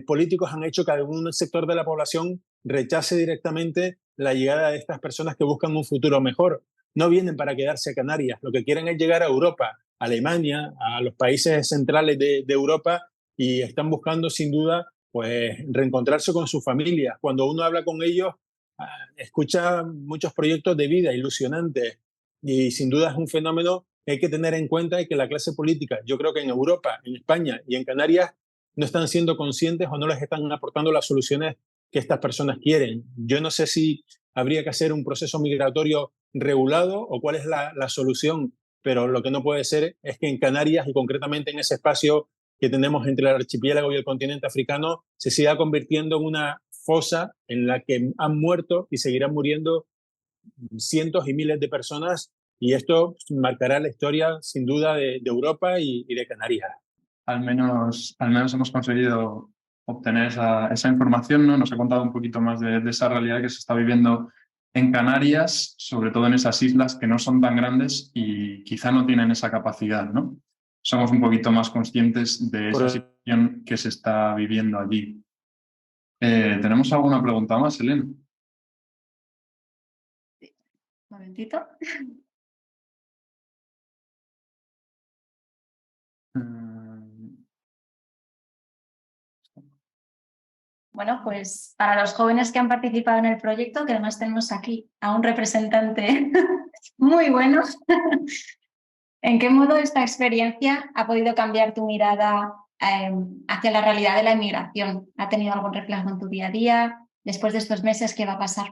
políticos han hecho que algún sector de la población rechace directamente la llegada de estas personas que buscan un futuro mejor. No vienen para quedarse a Canarias, lo que quieren es llegar a Europa, a Alemania, a los países centrales de Europa y están buscando sin duda pues reencontrarse con sus familias. Cuando uno habla con ellos, escucha muchos proyectos de vida ilusionantes y sin duda es un fenómeno que hay que tener en cuenta y que la clase política, yo creo que en Europa, en España y en Canarias no están siendo conscientes o no les están aportando las soluciones que estas personas quieren. Yo no sé si habría que hacer un proceso migratorio regulado o cuál es la solución, pero lo que no puede ser es que en Canarias y concretamente en ese espacio que tenemos entre el archipiélago y el continente africano se siga convirtiendo en una fosa en la que han muerto y seguirán muriendo cientos y miles de personas y esto marcará la historia sin duda de Europa y de Canarias. Al menos hemos conseguido obtener esa información, ¿no? Nos ha contado un poquito más de esa realidad que se está viviendo en Canarias, sobre todo en esas islas que no son tan grandes y quizá no tienen esa capacidad, ¿no? Somos un poquito más conscientes de esa situación que se está viviendo allí. ¿Tenemos alguna pregunta más, Elena? Un momentito. Bueno, pues para los jóvenes que han participado en el proyecto, que además tenemos aquí a un representante muy bueno, ¿en qué modo esta experiencia ha podido cambiar tu mirada hacia la realidad de la inmigración? ¿Ha tenido algún reflejo en tu día a día? Después de estos meses, ¿qué va a pasar?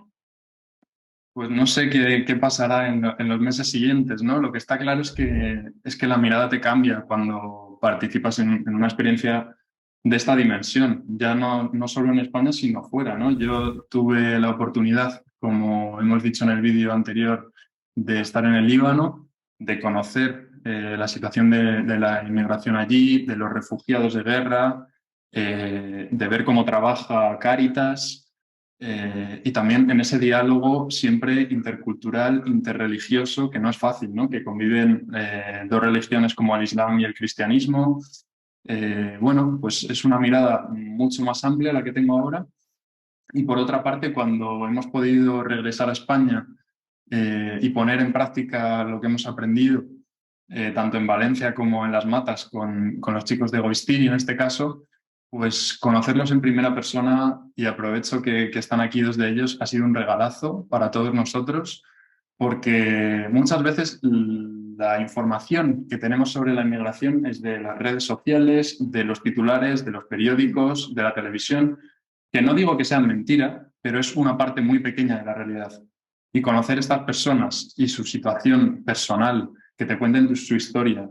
Pues no sé qué pasará en los meses siguientes, ¿no? Lo que está claro es que la mirada te cambia cuando participas en una experiencia de esta dimensión, ya no solo en España, sino fuera, ¿no? Yo tuve la oportunidad, como hemos dicho en el vídeo anterior, de estar en el Líbano, de conocer la situación de la inmigración allí, de los refugiados de guerra, de ver cómo trabaja Cáritas, y también en ese diálogo siempre intercultural, interreligioso, que no es fácil, ¿no? Que conviven dos religiones como el Islam y el cristianismo. Bueno, pues es una mirada mucho más amplia la que tengo ahora. Y por otra parte, cuando hemos podido regresar a España y poner en práctica lo que hemos aprendido, tanto en Valencia como en Las Matas, con los chicos de Goistiri en este caso, pues conocerlos en primera persona, y aprovecho que están aquí dos de ellos, ha sido un regalazo para todos nosotros, porque muchas veces la información que tenemos sobre la inmigración es de las redes sociales, de los titulares, de los periódicos, de la televisión, que no digo que sean mentira, pero es una parte muy pequeña de la realidad. Y conocer estas personas y su situación personal, que te cuenten su historia,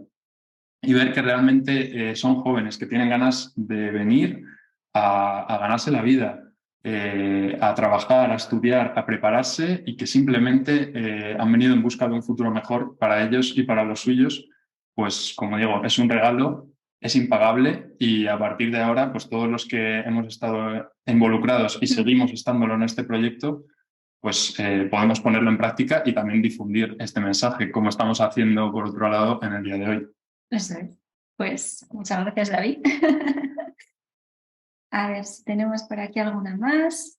y ver que realmente son jóvenes que tienen ganas de venir a ganarse la vida, a trabajar, a estudiar, a prepararse, y que simplemente han venido en busca de un futuro mejor para ellos y para los suyos, pues como digo, es un regalo, es impagable, y a partir de ahora, pues todos los que hemos estado involucrados y seguimos estándolo en este proyecto, pues podemos ponerlo en práctica y también difundir este mensaje, como estamos haciendo por otro lado en el día de hoy. Eso es. Pues muchas gracias, David. A ver si tenemos por aquí alguna más.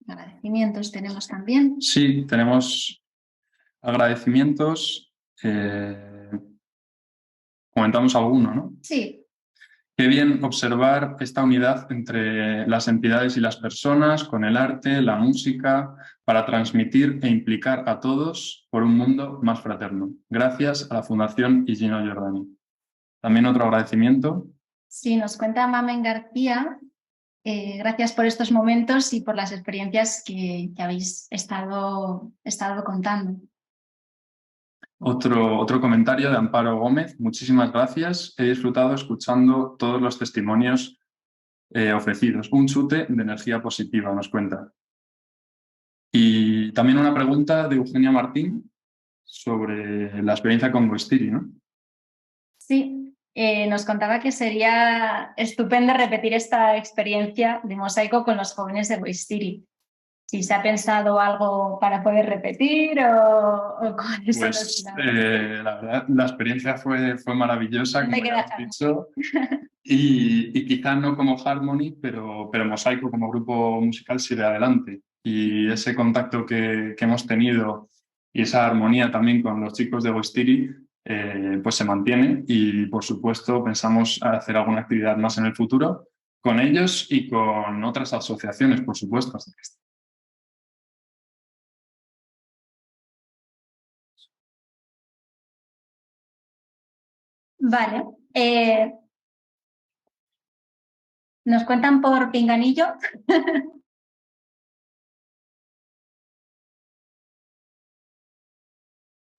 Agradecimientos tenemos también. Sí, tenemos Agradecimientos, comentamos alguno, ¿no? Sí. Qué bien observar esta unidad entre las entidades y las personas, con el arte, la música, para transmitir e implicar a todos por un mundo más fraterno. Gracias a la Fundación Higino Giordani. También otro agradecimiento. Sí, nos cuenta Mamen García. Gracias por estos momentos y por las experiencias que habéis estado contando. Otro comentario de Amparo Gómez. Muchísimas gracias. He disfrutado escuchando todos los testimonios ofrecidos. Un chute de energía positiva, nos cuenta. Y también una pregunta de Eugenia Martín sobre la experiencia con Goistiri, ¿no? Sí, nos contaba que sería estupendo repetir esta experiencia de mosaico con los jóvenes de Goistiri. Si se ha pensado algo para poder repetir o cuáles son los planes. La verdad, la experiencia fue maravillosa, como ya has dicho, y quizá no como Harmony, pero Mosaico como grupo musical sigue adelante. Y ese contacto que hemos tenido y esa armonía también con los chicos de Goistiri pues se mantiene, y por supuesto pensamos hacer alguna actividad más en el futuro con ellos y con otras asociaciones, por supuesto. Vale. Nos cuentan por pinganillo.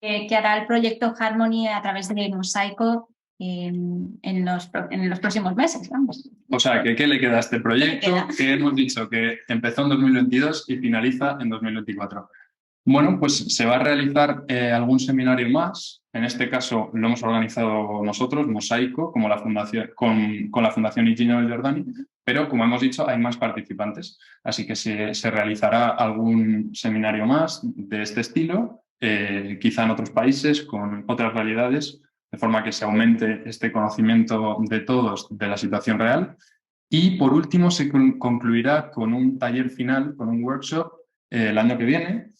Que hará el proyecto Harmony a través de Mosaico en los próximos meses, vamos. O sea, ¿qué le queda a este proyecto? Que hemos dicho que empezó en 2022 y finaliza en 2024. Bueno, pues se va a realizar algún seminario más. En este caso lo hemos organizado nosotros, Mosaico, como la fundación, con la Fundación Higino Giordani, pero como hemos dicho hay más participantes, así que se realizará algún seminario más de este estilo, quizá en otros países, con otras realidades, de forma que se aumente este conocimiento de todos de la situación real. Y por último se concluirá con un taller final, con un workshop el año que viene,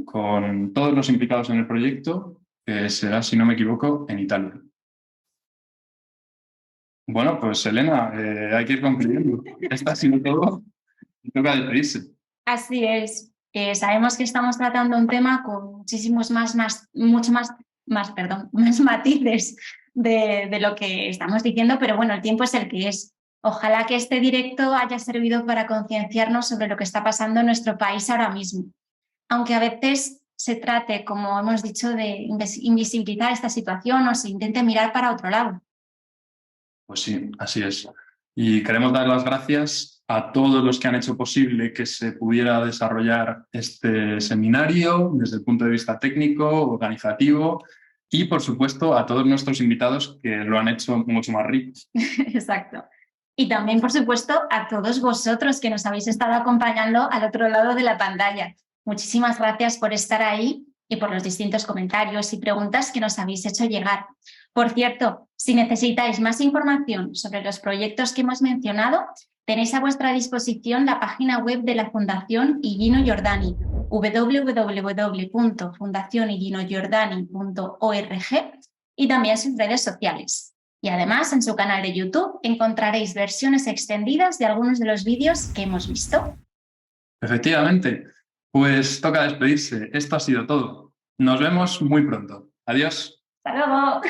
con todos los implicados en el proyecto, que será, si no me equivoco, en Italia. Bueno, pues Elena, hay que ir concluyendo. Esto ha sido todo. Toca despedirse. Así es. Sabemos que estamos tratando un tema con muchísimos más matices de lo que estamos diciendo, pero bueno, el tiempo es el que es. Ojalá que este directo haya servido para concienciarnos sobre lo que está pasando en nuestro país ahora mismo. Aunque a veces se trate, como hemos dicho, de invisibilizar esta situación o se intente mirar para otro lado. Pues sí, así es. Y queremos dar las gracias a todos los que han hecho posible que se pudiera desarrollar este seminario desde el punto de vista técnico, organizativo y, por supuesto, a todos nuestros invitados que lo han hecho mucho más rico. Exacto. Y también, por supuesto, a todos vosotros que nos habéis estado acompañando al otro lado de la pantalla. Muchísimas gracias por estar ahí y por los distintos comentarios y preguntas que nos habéis hecho llegar. Por cierto, si necesitáis más información sobre los proyectos que hemos mencionado, tenéis a vuestra disposición la página web de la Fundación Higino Giordani, www.fundacionhiginogiordani.org, y también sus redes sociales. Y además, en su canal de YouTube encontraréis versiones extendidas de algunos de los vídeos que hemos visto. Efectivamente. Pues toca despedirse. Esto ha sido todo. Nos vemos muy pronto. Adiós. ¡Hasta luego!